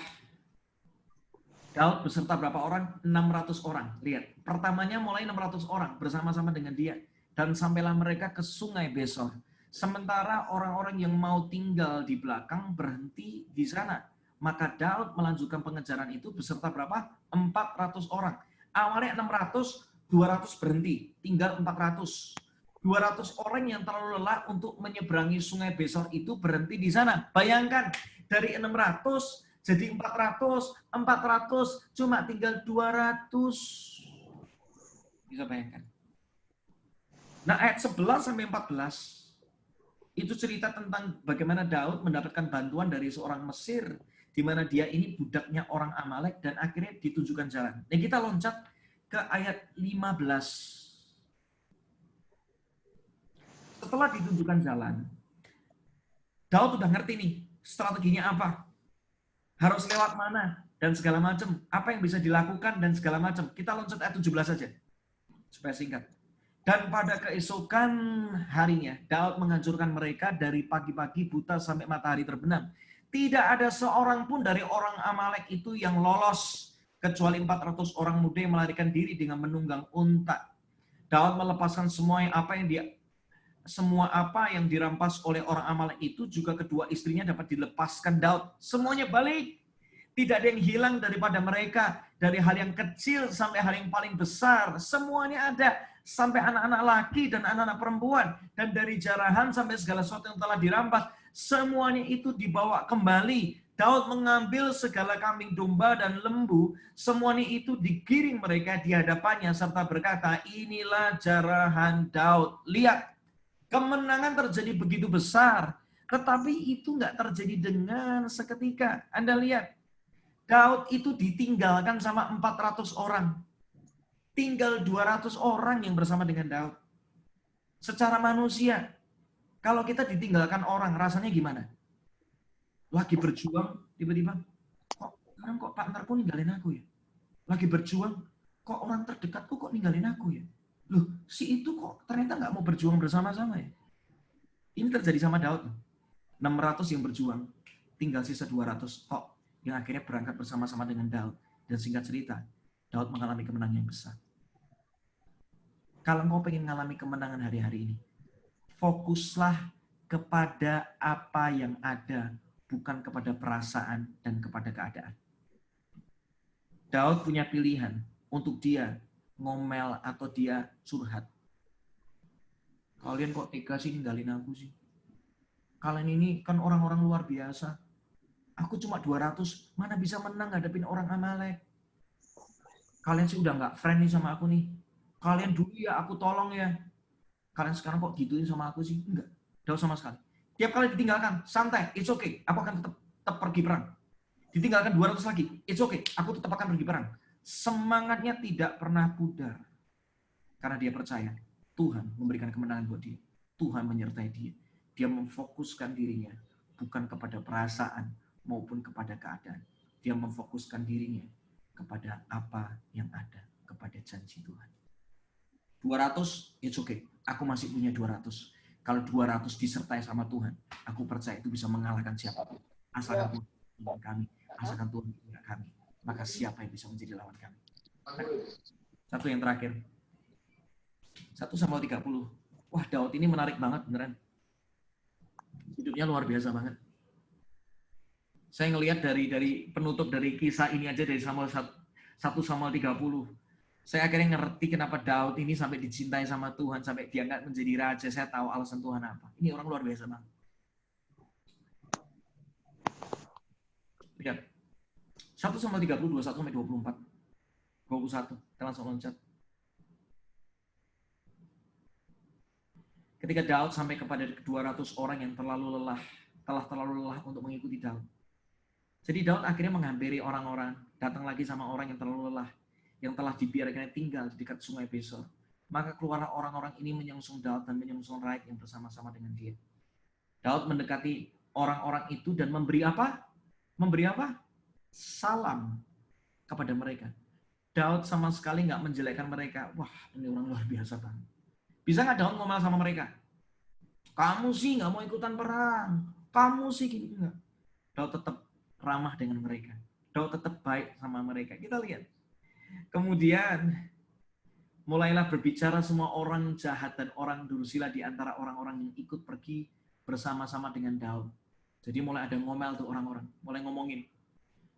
A: Daud beserta berapa orang? 600 orang. Lihat, pertamanya mulai 600 orang bersama-sama dengan dia. Dan sampailah mereka ke sungai Besor. Sementara orang-orang yang mau tinggal di belakang berhenti di sana. Maka Daud melanjutkan pengejaran itu beserta berapa? 400 orang. Awalnya 600, 200 berhenti. Tinggal 400. 200 orang yang terlalu lelah untuk menyeberangi sungai Besor itu berhenti di sana. Bayangkan, dari 600 jadi 400 cuma tinggal 200. Bisa bayangkan. Nah, ayat 11 sampai 14 itu cerita tentang bagaimana Daud mendapatkan bantuan dari seorang Mesir di mana dia ini budaknya orang Amalek dan akhirnya ditunjukkan jalan. Dan kita loncat ke ayat 15. Setelah ditunjukkan jalan, Daud udah ngerti nih strateginya apa, harus lewat mana dan segala macam, apa yang bisa dilakukan dan segala macam. Kita loncat ayat 17 saja supaya singkat. Dan pada keesokan harinya, Daud menghancurkan mereka dari pagi-pagi buta sampai matahari terbenam. Tidak ada seorang pun dari orang Amalek itu yang lolos, kecuali 400 orang muda yang melarikan diri dengan menunggang unta. Daud melepaskan semua apa yang dirampas oleh orang Amalek itu, juga kedua istrinya dapat dilepaskan Daud. Semuanya balik. Tidak ada yang hilang daripada mereka. Dari hal yang kecil sampai hal yang paling besar. Semuanya ada. Sampai anak-anak laki dan anak-anak perempuan. Dan dari jarahan sampai segala sesuatu yang telah dirampas. Semuanya itu dibawa kembali. Daud mengambil segala kambing domba dan lembu. Semuanya itu digiring mereka di hadapannya. Serta berkata, inilah jarahan Daud. Lihat, kemenangan terjadi begitu besar. Tetapi itu nggak terjadi dengan seketika. Anda lihat, Daud itu ditinggalkan sama 400 orang. Tinggal 200 orang yang bersama dengan Daud. Secara manusia, kalau kita ditinggalkan orang, rasanya gimana? Lagi berjuang, tiba-tiba, kok partnerku ninggalin aku ya? Lagi berjuang, kok orang terdekatku kok ninggalin aku ya? Loh, si itu kok ternyata nggak mau berjuang bersama-sama ya? Ini terjadi sama Daud. 600 yang berjuang, tinggal sisa 200 kok yang akhirnya berangkat bersama-sama dengan Daud. Dan singkat cerita, Daud mengalami kemenangan yang besar. Kalau engkau pengen mengalami kemenangan hari-hari ini, fokuslah kepada apa yang ada, bukan kepada perasaan dan kepada keadaan. Daud punya pilihan untuk dia ngomel atau dia curhat. Kalian kok tega sih ninggalin aku sih? Kalian ini kan orang-orang luar biasa. Aku cuma 200, mana bisa menang ngadepin orang Amalek. Kalian sih udah nggak friendly sama aku nih. Kalian dulu ya aku tolong ya. Kalian sekarang kok gituin sama aku sih? Enggak, Daud sama sekali. Tiap kali ditinggalkan, santai, it's okay. Aku akan tetap pergi perang. Ditinggalkan 200 lagi, it's okay. Aku tetap akan pergi perang. Semangatnya tidak pernah pudar. Karena dia percaya Tuhan memberikan kemenangan buat dia. Tuhan menyertai dia. Dia memfokuskan dirinya bukan kepada perasaan maupun kepada keadaan. Dia memfokuskan dirinya kepada apa yang ada, kepada janji Tuhan. 200, it's okay. Aku masih punya 200. Kalau 200 disertai sama Tuhan, aku percaya itu bisa mengalahkan siapapun. Asalkan Tuhan kami, asalkan Tuhan punya kami, maka siapa yang bisa menjadi lawan kami. Satu yang terakhir. 1 Samuel 30. Wah, Daud ini menarik banget beneran. Hidupnya luar biasa banget. Saya ngelihat dari penutup dari kisah ini aja dari 1 Samuel 30. Saya akhirnya ngerti kenapa Daud ini sampai dicintai sama Tuhan, sampai diangkat menjadi raja. Saya tahu alasan Tuhan apa. Ini orang luar biasa banget. Lihat. 1 Samuel 30, 21 sampai 24. 21. Kita langsung loncat. Ketika Daud sampai kepada 200 orang yang telah terlalu lelah untuk mengikuti Daud. Jadi Daud akhirnya menghampiri orang-orang, datang lagi sama orang yang terlalu lelah, yang telah dibiarkan tinggal di dekat sungai Besor. Maka keluarlah orang-orang ini menyongsong Daud dan menyongsong rakyat yang bersama-sama dengan dia. Daud mendekati orang-orang itu dan memberi apa? Memberi apa? Salam kepada mereka. Daud sama sekali nggak menjelekkan mereka. Wah, ini orang luar biasa banget. Bisa nggak Daud ngomel sama mereka? Kamu sih nggak mau ikutan perang. Kamu sih gini. Enggak. Daud tetap ramah dengan mereka. Daud tetap baik sama mereka. Kita lihat. Kemudian mulailah berbicara semua orang jahat dan orang dursila di antara orang-orang yang ikut pergi bersama-sama dengan Daud. Jadi mulai ada ngomel tuh orang-orang. Mulai ngomongin.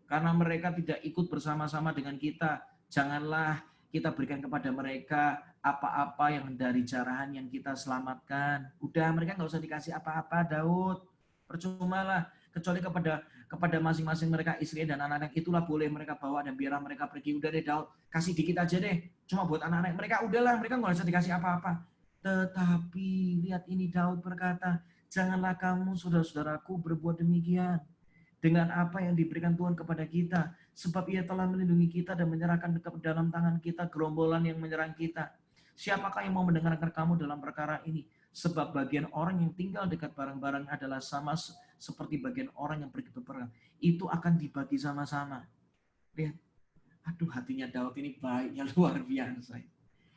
A: Karena mereka tidak ikut bersama-sama dengan kita. Janganlah kita berikan kepada mereka apa-apa yang dari jarahan yang kita selamatkan. Udah, mereka nggak usah dikasih apa-apa, Daud. Percumalah. Kecuali kepada masing-masing mereka, istri dan anak-anak, itulah boleh mereka bawa dan biarlah mereka pergi. Udah deh, Daud. Kasih dikit aja deh. Cuma buat anak-anak mereka, udahlah. Mereka nggak usah dikasih apa-apa. Tetapi, lihat ini Daud berkata, janganlah kamu, saudara-saudaraku, berbuat demikian. dengan apa yang diberikan Tuhan kepada kita. Sebab ia telah melindungi kita dan menyerahkan ke dalam tangan kita gerombolan yang menyerang kita. Siapakah yang mau mendengarkan kamu dalam perkara ini? Sebab bagian orang yang tinggal dekat barang-barang adalah sama seperti bagian orang yang pergi berperang. Itu akan dibagi sama-sama. Lihat, aduh hatinya Daud ini baiknya luar biasa.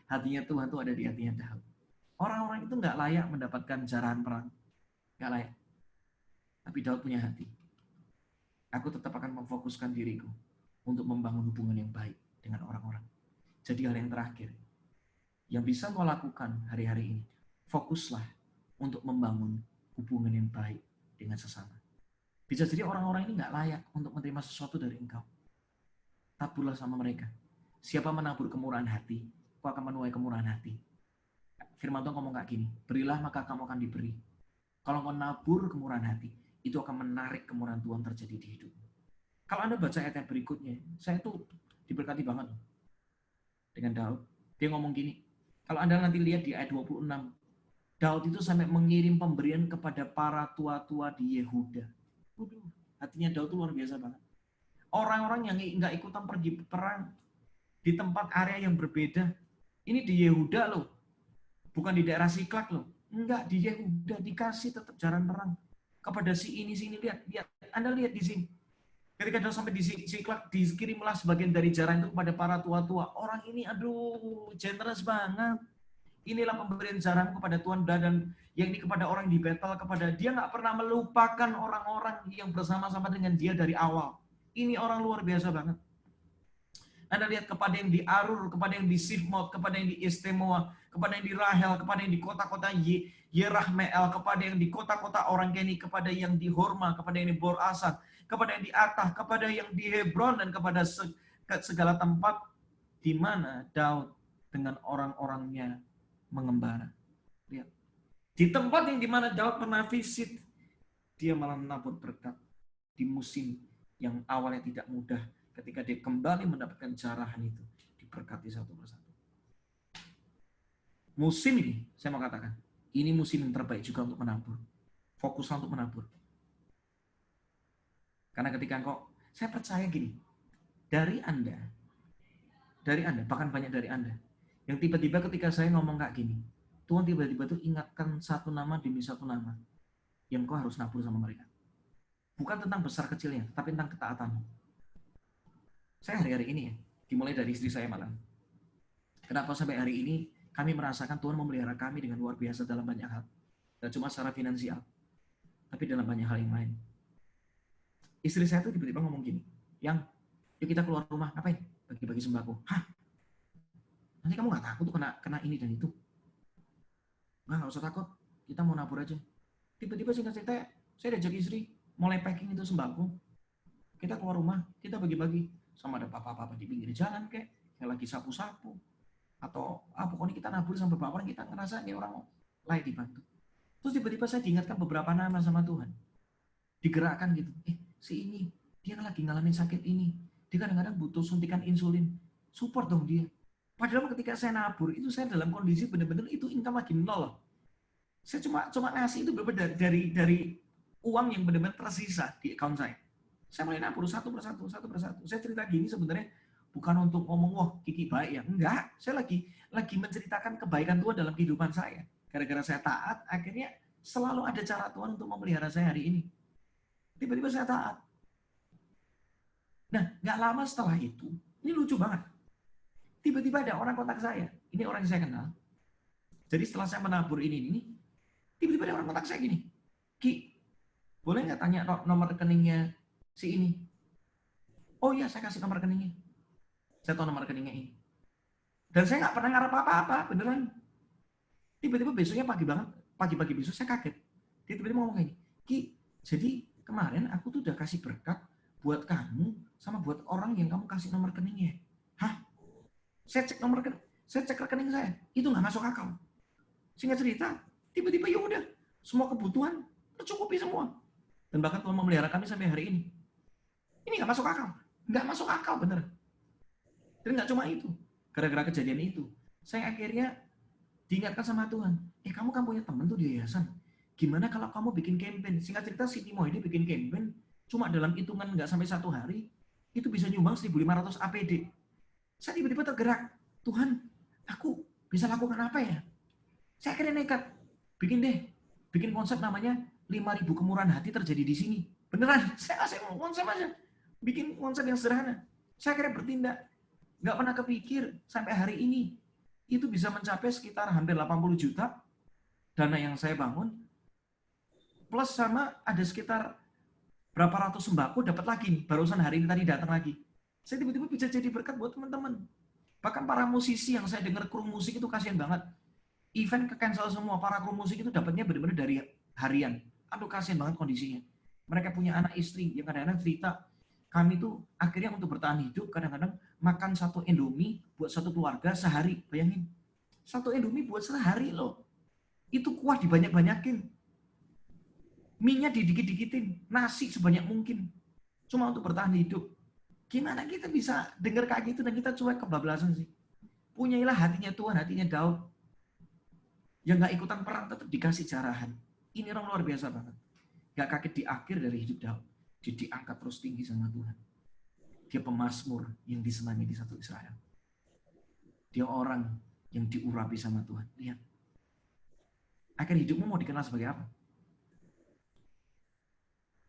A: Hatinya Tuhan tuh ada di hatinya Daud. Orang-orang itu nggak layak mendapatkan jarahan perang. Nggak layak. Tapi Daud punya hati. Aku tetap akan memfokuskan diriku untuk membangun hubungan yang baik dengan orang-orang. Jadi hal yang terakhir, yang bisa kau lakukan hari-hari ini, fokuslah untuk membangun hubungan yang baik dengan sesama. Bisa jadi orang-orang ini nggak layak untuk menerima sesuatu dari engkau. Taburlah sama mereka. Siapa menabur kemurahan hati, kau akan menuai kemurahan hati. Firman Tuhan ngomong kayak gini, berilah maka kamu akan diberi. Kalau kau nabur kemurahan hati, itu akan menarik kemurahan Tuhan terjadi di hidupmu. Kalau Anda baca ayat berikutnya, saya tuh diberkati banget dengan Daud. Dia ngomong gini, kalau Anda nanti lihat di ayat 26, Daud itu sampai mengirim pemberian kepada para tua-tua di Yehuda. Hatinya Daud itu luar biasa banget. Orang-orang yang nggak ikutan pergi perang di tempat area yang berbeda, ini di Yehuda loh, bukan di daerah Siklak loh. Enggak, di Yehuda dikasih tetap jaran perang kepada si ini. Lihat. Anda lihat di sini. Ketika Daud sampai di Siklak, dikirimlah sebagian dari jaran itu kepada para tua-tua. Orang ini, aduh, generous banget. Inilah pemberian jaran kepada Tuhan dan yang ini kepada orang di Betel, kepada dia nggak pernah melupakan orang-orang yang bersama-sama dengan dia dari awal. Ini orang luar biasa banget. Anda lihat kepada yang di Arur, kepada yang di Sifmot, kepada yang di Estemoa, kepada yang di Rahel, kepada yang di kota-kota Yerahmeel, kepada yang di kota-kota orang Keni, kepada yang di Horma, kepada yang di Bor Asad, kepada yang di Atah, kepada yang di Hebron, dan kepada segala tempat di mana Daud dengan orang-orangnya mengembara. Lihat. Di tempat yang di mana Daud pernah visit, dia malah menabur berkat di musim yang awalnya tidak mudah. Ketika dia kembali mendapatkan jarahan itu, diberkati satu persatu. Musim ini, saya mau katakan, ini musim yang terbaik juga untuk menabur. Fokuslah untuk menabur. Karena ketika saya percaya gini, dari Anda, bahkan banyak dari Anda, yang tiba-tiba ketika saya ngomong kayak gini, Tuhan tiba-tiba tuh ingatkan satu nama demi satu nama, yang kau harus nabur sama mereka. Bukan tentang besar kecilnya, tapi tentang ketaatanmu. Saya hari-hari ini ya, dimulai dari istri saya malam. Kenapa sampai hari ini kami merasakan Tuhan memelihara kami dengan luar biasa dalam banyak hal. Tidak cuma secara finansial, tapi dalam banyak hal yang lain. Istri saya tuh tiba-tiba ngomong gini, yuk kita keluar rumah, ngapain? Bagi-bagi sembako. Hah? Nanti kamu nggak takut tuh kena ini dan itu? Nggak usah takut, kita mau nabur aja. Tiba-tiba singkat cerita, saya diajak istri, mulai packing itu sembako. Kita keluar rumah, kita bagi-bagi. Sama ada papa-papa di pinggir jalan kayak yang lagi sapu-sapu. Atau pokoknya kita nabur sama beberapa orang, kita ngerasa ini orang layak dibantu. Terus tiba-tiba saya diingatkan beberapa nama sama Tuhan. Digerakkan gitu. Si ini, dia lagi ngalamin sakit ini. Dia kadang-kadang butuh suntikan insulin. Support dong dia. Padahal ketika saya nabur, itu saya dalam kondisi benar-benar itu income lagi nol. Saya cuma ngasih itu benar-benar dari uang yang benar-benar tersisa di account saya. Saya mulai nabur satu persatu. Saya cerita gini sebenarnya bukan untuk ngomong, wah Kiki baik ya. Enggak, saya lagi menceritakan kebaikan Tuhan dalam kehidupan saya. Gara-gara saya taat, akhirnya selalu ada cara Tuhan untuk memelihara saya hari ini. Tiba-tiba saya taat. Nah, nggak lama setelah itu, ini lucu banget. Tiba-tiba ada orang kontak saya. Ini orang yang saya kenal. Jadi setelah saya menabur ini, tiba-tiba ada orang kontak saya gini. Ki, boleh nggak tanya nomor rekeningnya si ini? Oh iya, saya kasih nomor rekeningnya. Saya tahu nomor rekeningnya ini. Dan saya nggak pernah ngarep apa-apa, beneran. Tiba-tiba besoknya pagi-pagi besok saya kaget. Dia tiba-tiba ngomong kayak gini, Ki, jadi kemarin aku tuh udah kasih berkat buat kamu sama buat orang yang kamu kasih nomor rekeningnya. Hah? Saya cek rekening saya, itu nggak masuk akal. Singkat cerita, tiba-tiba ya udah, semua kebutuhan tercukupi semua. Dan bahkan Tuhan memelihara kami sampai hari ini. Ini nggak masuk akal bener. Dan nggak cuma itu, gara-gara kejadian itu, saya akhirnya diingatkan sama Tuhan, kamu kan punya temen tuh di yayasan. Gimana kalau kamu bikin campaign? Singkat cerita, si Timo ini bikin campaign, Cuma dalam hitungan nggak sampai 1 hari, itu bisa nyumbang 1.500 APD. Saya tiba-tiba tergerak, Tuhan, aku bisa lakukan apa ya? Saya akhirnya nekat, bikin konsep namanya 5.000 kemurahan hati terjadi di sini. Beneran, saya mau konsep aja. Bikin konsep yang sederhana. Saya akhirnya bertindak. Nggak pernah kepikir sampai hari ini. Itu bisa mencapai sekitar hampir 80 juta dana yang saya bangun. Plus sama ada sekitar berapa ratus sembako dapat lagi nih. Barusan hari ini tadi datang lagi. Saya tiba-tiba bisa jadi berkat buat teman-teman. Bahkan para musisi yang saya dengar kru musik itu kasihan banget. Event ke-cancel semua. Para kru musik itu dapatnya benar-benar dari harian. Aduh kasihan banget kondisinya. Mereka punya anak istri yang kadang-kadang cerita, kami tuh akhirnya untuk bertahan hidup kadang-kadang makan 1 Indomie buat 1 keluarga sehari. Bayangin, 1 Indomie buat sehari loh. Itu kuah dibanyak-banyakin. Mie-nya didikit-dikitin. Nasi sebanyak mungkin. Cuma untuk bertahan hidup. Gimana kita bisa dengar kayak gitu dan kita cuek kebablasan sih? Punyailah hatinya Tuhan, hatinya Daud. Yang gak ikutan perang tetap dikasih jarahan. Ini orang luar biasa banget. Gak kaget di akhir dari hidup Daud. Dia diangkat terus tinggi sama Tuhan. Dia pemazmur yang disenangi di satu Israel. Dia orang yang diurapi sama Tuhan. Lihat. Akhir hidupmu mau dikenal sebagai apa?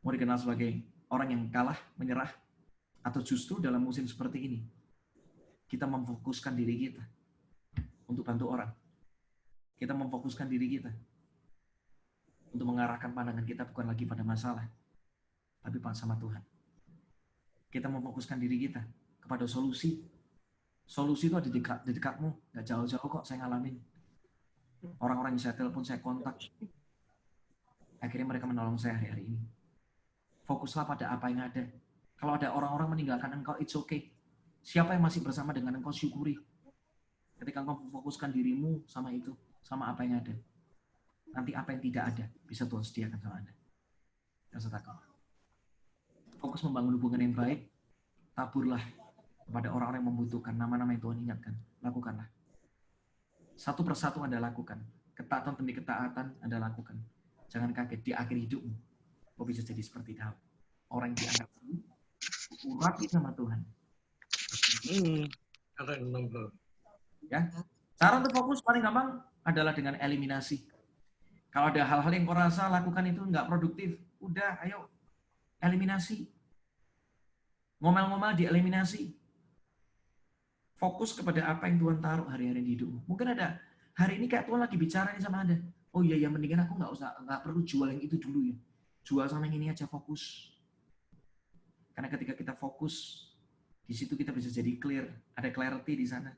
A: Mau dikenal sebagai orang yang kalah, menyerah? Atau justru dalam musim seperti ini, kita memfokuskan diri kita untuk bantu orang. Kita memfokuskan diri kita untuk mengarahkan pandangan kita bukan lagi pada masalah, tapi sama Tuhan. Kita memfokuskan diri kita kepada solusi. Solusi itu ada di dekatmu, nggak jauh-jauh kok saya ngalamin. Orang-orang yang saya telepon, saya kontak. Akhirnya mereka menolong saya hari-hari ini. Fokuslah pada apa yang ada. Kalau ada orang-orang meninggalkan engkau, it's okay. Siapa yang masih bersama dengan engkau, syukuri. Ketika engkau fokuskan dirimu sama itu, sama apa yang ada. Nanti apa yang tidak ada, bisa Tuhan sediakan sama Anda. Jangan takut. Fokus membangun hubungan yang baik, taburlah kepada orang-orang yang membutuhkan, nama-nama yang Tuhan ingatkan. Lakukanlah. Satu persatu Anda lakukan. Ketaatan demi ketaatan Anda lakukan. Jangan kaget di akhir hidupmu. Kau bisa jadi seperti Daud. Orang yang dianggap urapi sama Tuhan. Ya, cara untuk fokus paling gampang adalah dengan eliminasi. Kalau ada hal-hal yang kau rasa lakukan itu nggak produktif, udah ayo eliminasi. Ngomel-ngomel dieliminasi. Fokus kepada apa yang Tuhan taruh hari-hari di hidupmu. Mungkin ada hari ini kayak Tuhan lagi bicara nih sama Anda. Oh iya, yang mendingan aku nggak perlu jual yang itu dulu ya. Jual sama yang ini aja, fokus. Karena ketika kita fokus, di situ kita bisa jadi clear, ada clarity di sana,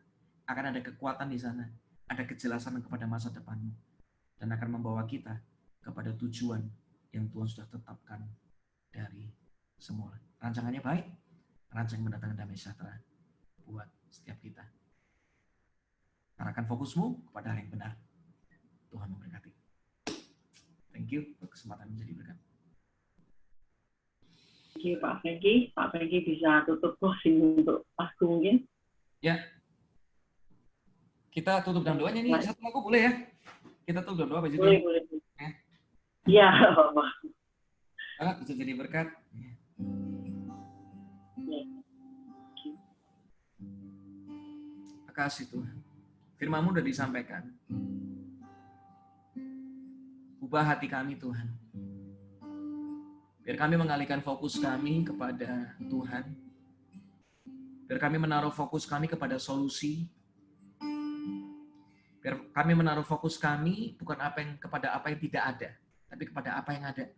A: akan ada kekuatan di sana, ada kejelasan kepada masa depanmu, dan akan membawa kita kepada tujuan yang Tuhan sudah tetapkan dari semula. Rancangannya baik, rancangan mendatangkan damai sejahtera buat setiap kita. Arahkan fokusmu kepada hal yang benar. Tuhan memberkati. Thank you untuk kesempatan menjadi berkat.
B: Thank you Pak Franky. Pak Franky bisa tutup closing untuk aku mungkin?
A: Ya. Kita tutup dalam doanya nih. Satu lagu boleh ya? Kita tutup dalam doa.
B: Boleh. Iya, Pak.
A: Bisa jadi berkat. Terima kasih Tuhan. Firman-Mu sudah disampaikan. Ubah hati kami Tuhan. Biar kami mengalihkan fokus kami kepada Tuhan. Biar kami menaruh fokus kami kepada solusi. Biar kami menaruh fokus kami bukan kepada apa yang tidak ada, tapi kepada apa yang ada.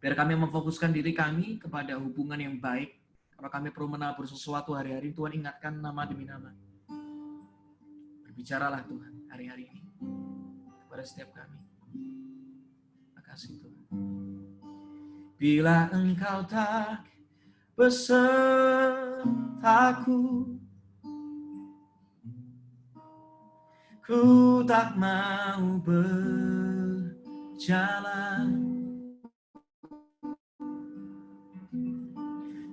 A: Biar kami memfokuskan diri kami kepada hubungan yang baik. Kalau kami perlu menabur sesuatu hari-hari, Tuhan ingatkan nama demi nama. Berbicaralah Tuhan hari-hari ini kepada setiap kami. Terima kasih Tuhan. Bila Engkau tak besertaku, ku tak mau berjalan.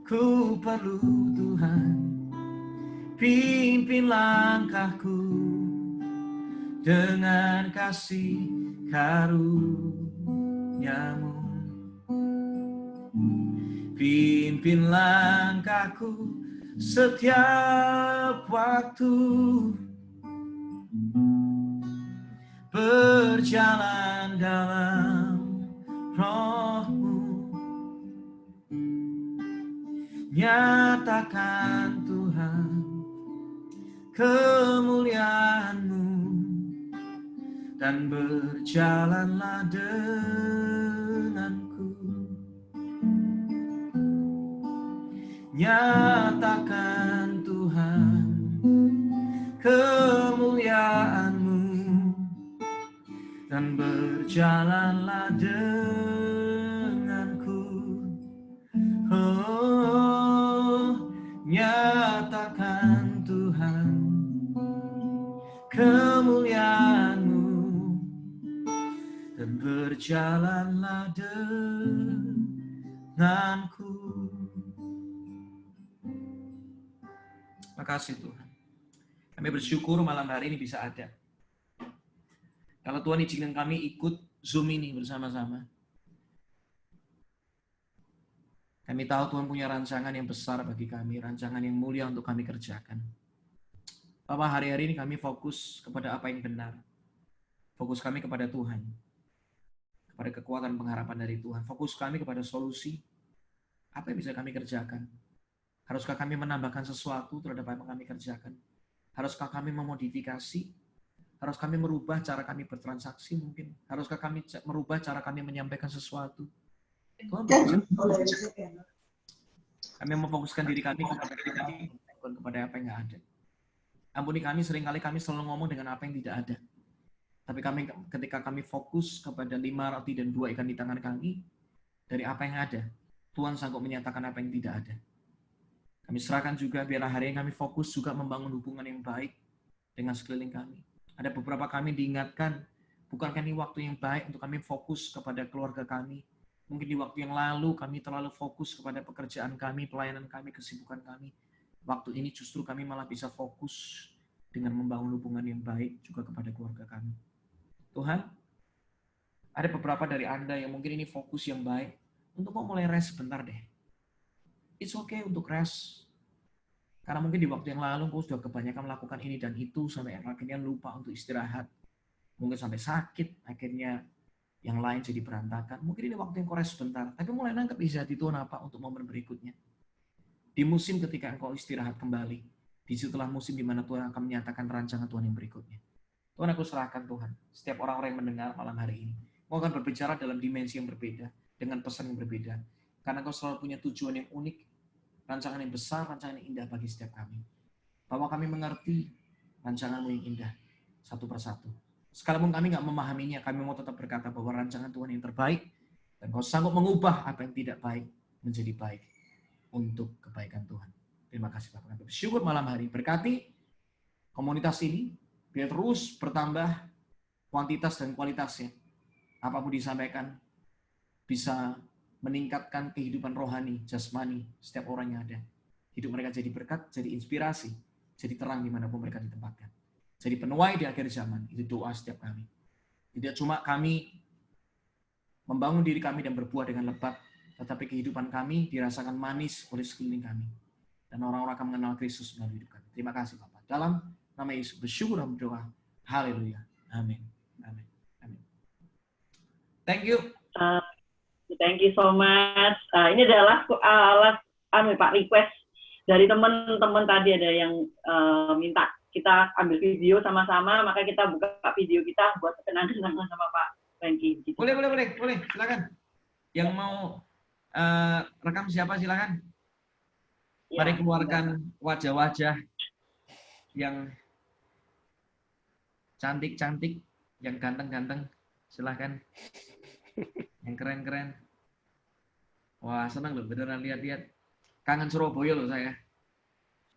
A: Ku perlu Tuhan, pimpin langkahku dengan kasih karunia-Mu. Pimpin langkahku setiap waktu, berjalan dalam roh-Mu, nyatakan Tuhan kemuliaan-Mu, dan berjalanlah denganku. Nyatakan Tuhan kemuliaan-Mu, dan berjalanlah denganku. Oh, nyatakan Tuhan kemuliaan-Mu, dan berjalanlah denganku. Makasih Tuhan. Kami bersyukur malam hari ini bisa ada. Kalau Tuhan izinkan kami ikut Zoom ini bersama-sama. Kami tahu Tuhan punya rancangan yang besar bagi kami, rancangan yang mulia untuk kami kerjakan. Bapak, hari-hari ini kami fokus kepada apa yang benar. Fokus kami kepada Tuhan. Kepada kekuatan pengharapan dari Tuhan. Fokus kami kepada solusi. Apa yang bisa kami kerjakan? Haruskah kami menambahkan sesuatu terhadap apa yang kami kerjakan? Haruskah kami memodifikasi? Harus kami merubah cara kami bertransaksi mungkin? Haruskah kami merubah cara kami menyampaikan sesuatu? Tuhan, kami memfokuskan diri kami kepada apa yang nggak ada. Ampuni kami, seringkali kami selalu ngomong dengan apa yang tidak ada. Tapi ketika kami fokus kepada 5 roti dan 2 ikan di tangan kami, dari apa yang ada, Tuhan sanggup menyatakan apa yang tidak ada. Kami serahkan juga biarlah hari ini kami fokus juga membangun hubungan yang baik dengan sekeliling kami. Ada beberapa kami diingatkan, bukankah ini waktu yang baik untuk kami fokus kepada keluarga kami. Mungkin di waktu yang lalu kami terlalu fokus kepada pekerjaan kami, pelayanan kami, kesibukan kami. Waktu ini justru kami malah bisa fokus dengan membangun hubungan yang baik juga kepada keluarga kami. Tuhan, ada beberapa dari Anda yang mungkin ini fokus yang baik, untuk mau mulai rest sebentar deh. It's okay untuk rest. Karena mungkin di waktu yang lalu kau sudah kebanyakan melakukan ini dan itu sampai akhirnya lupa untuk istirahat. Mungkin sampai sakit, akhirnya yang lain jadi berantakan. Mungkin ini waktu yang kau rest sebentar. Tapi mulai nangkep isi hati Tuhan apa untuk momen berikutnya. Di musim ketika engkau istirahat kembali. Disitulah musim di mana Tuhan akan menyatakan rancangan Tuhan yang berikutnya. Tuhan, aku serahkan Tuhan. Setiap orang-orang yang mendengar malam hari ini. Kau akan berbicara dalam dimensi yang berbeda. Dengan pesan yang berbeda. Karena kau selalu punya tujuan yang unik. Rancangan yang besar, rancangan yang indah bagi setiap kami. Bahwa kami mengerti rancangan-Mu yang indah. Satu persatu. Sekalipun kami nggak memahaminya, kami mau tetap berkata bahwa rancangan Tuhan yang terbaik. Dan kau sanggup mengubah apa yang tidak baik menjadi baik. Untuk kebaikan Tuhan. Terima kasih Bapak. Kami bersyukur malam hari. Berkati komunitas ini. Biar terus bertambah kuantitas dan kualitasnya. Apapun disampaikan. Bisa meningkatkan kehidupan rohani, jasmani, setiap orang yang ada. Hidup mereka jadi berkat, jadi inspirasi, jadi terang dimanapun mereka ditempatkan. Jadi penuai di akhir zaman, itu doa setiap kami. Tidak cuma kami membangun diri kami dan berbuah dengan lebat, tetapi kehidupan kami dirasakan manis oleh sekeliling kami. Dan orang-orang akan mengenal Kristus melalui hidup kami. Terima kasih Bapak. Dalam nama Yesus bersyukur dan berdoa. Haleluya. Amin. Amin. Amin. Thank you.
B: Thank you so much. Ini adalah Pak request dari teman-teman tadi, ada yang minta kita ambil video sama-sama, maka kita buka video kita buat kenang-kenangan sama Pak Franky. Gitu.
A: Boleh, silakan. Yang mau rekam siapa silakan. Ya, mari keluarkan wajah-wajah yang cantik-cantik, yang ganteng-ganteng, silakan. Yang keren-keren. Wah, senang loh beneran lihat-lihat. Kangen Surabaya loh saya.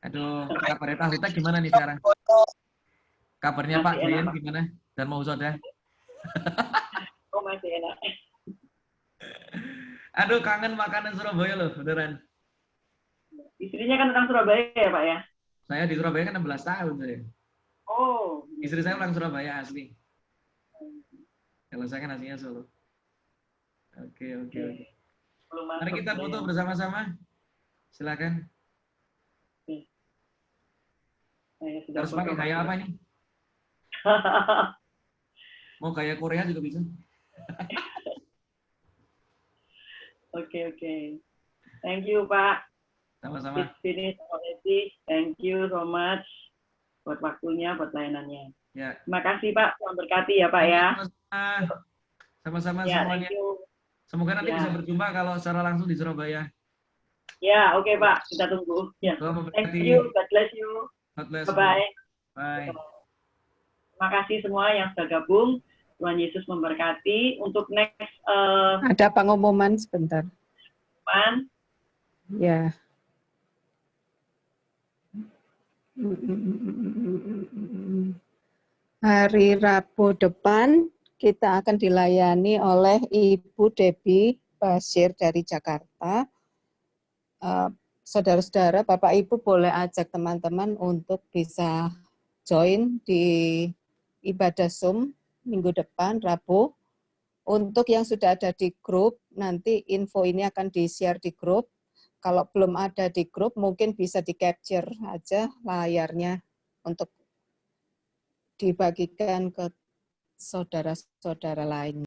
A: Aduh, kabarnya Pak Hutek gimana nih sekarang? Kabarnya Pak Duyen gimana? Dan mau Soda?
B: Oh, masih enak.
A: Aduh, kangen makanan Surabaya loh, beneran.
B: Istrinya kan orang Surabaya ya, Pak ya?
A: Saya di Surabaya kan 16 tahun saya.
B: Oh.
A: Istri saya orang Surabaya asli. Kalau saya kan aslinya Solo. Oke.
B: belum
A: Mari
B: masuk.
A: kita foto bersama-sama. Silakan.
B: Saya sudah
A: Harus
B: foto,
A: pakai
B: Pak.
A: gaya apa nih? Mau gaya Korea juga bisa.
B: Oke, oke. Thank you, Pak.
A: Sama-sama.
B: It's finished already. Thank you so much buat waktunya, buat layanannya.
A: Ya.
B: Terima kasih, Pak. Tuhan berkati ya, Pak ya.
A: Sama-sama
B: Ya,
A: semuanya.
B: thank you.
A: Semoga nanti
B: Ya.
A: bisa berjumpa kalau secara langsung di Surabaya.
B: Ya, oke, Pak. Kita tunggu. Ya.
A: Tuhan
B: Thank
A: memberkati.
B: you. God bless you.
A: God bless.
B: Bye-bye.
A: Bye.
B: Terima kasih semua yang sudah gabung. Tuhan Yesus memberkati. Untuk next
C: Ada pengumuman sebentar.
B: man,
C: Ya. Hari Rabu depan kita akan dilayani oleh Ibu Debbie Basir dari Jakarta. Saudara-saudara, Bapak Ibu boleh ajak teman-teman untuk bisa join di ibadah Zoom minggu depan, Rabu. Untuk yang sudah ada di grup, nanti info ini akan di-share di grup. Kalau belum ada di grup, mungkin bisa di-capture aja layarnya untuk dibagikan ke saudara-saudara lain.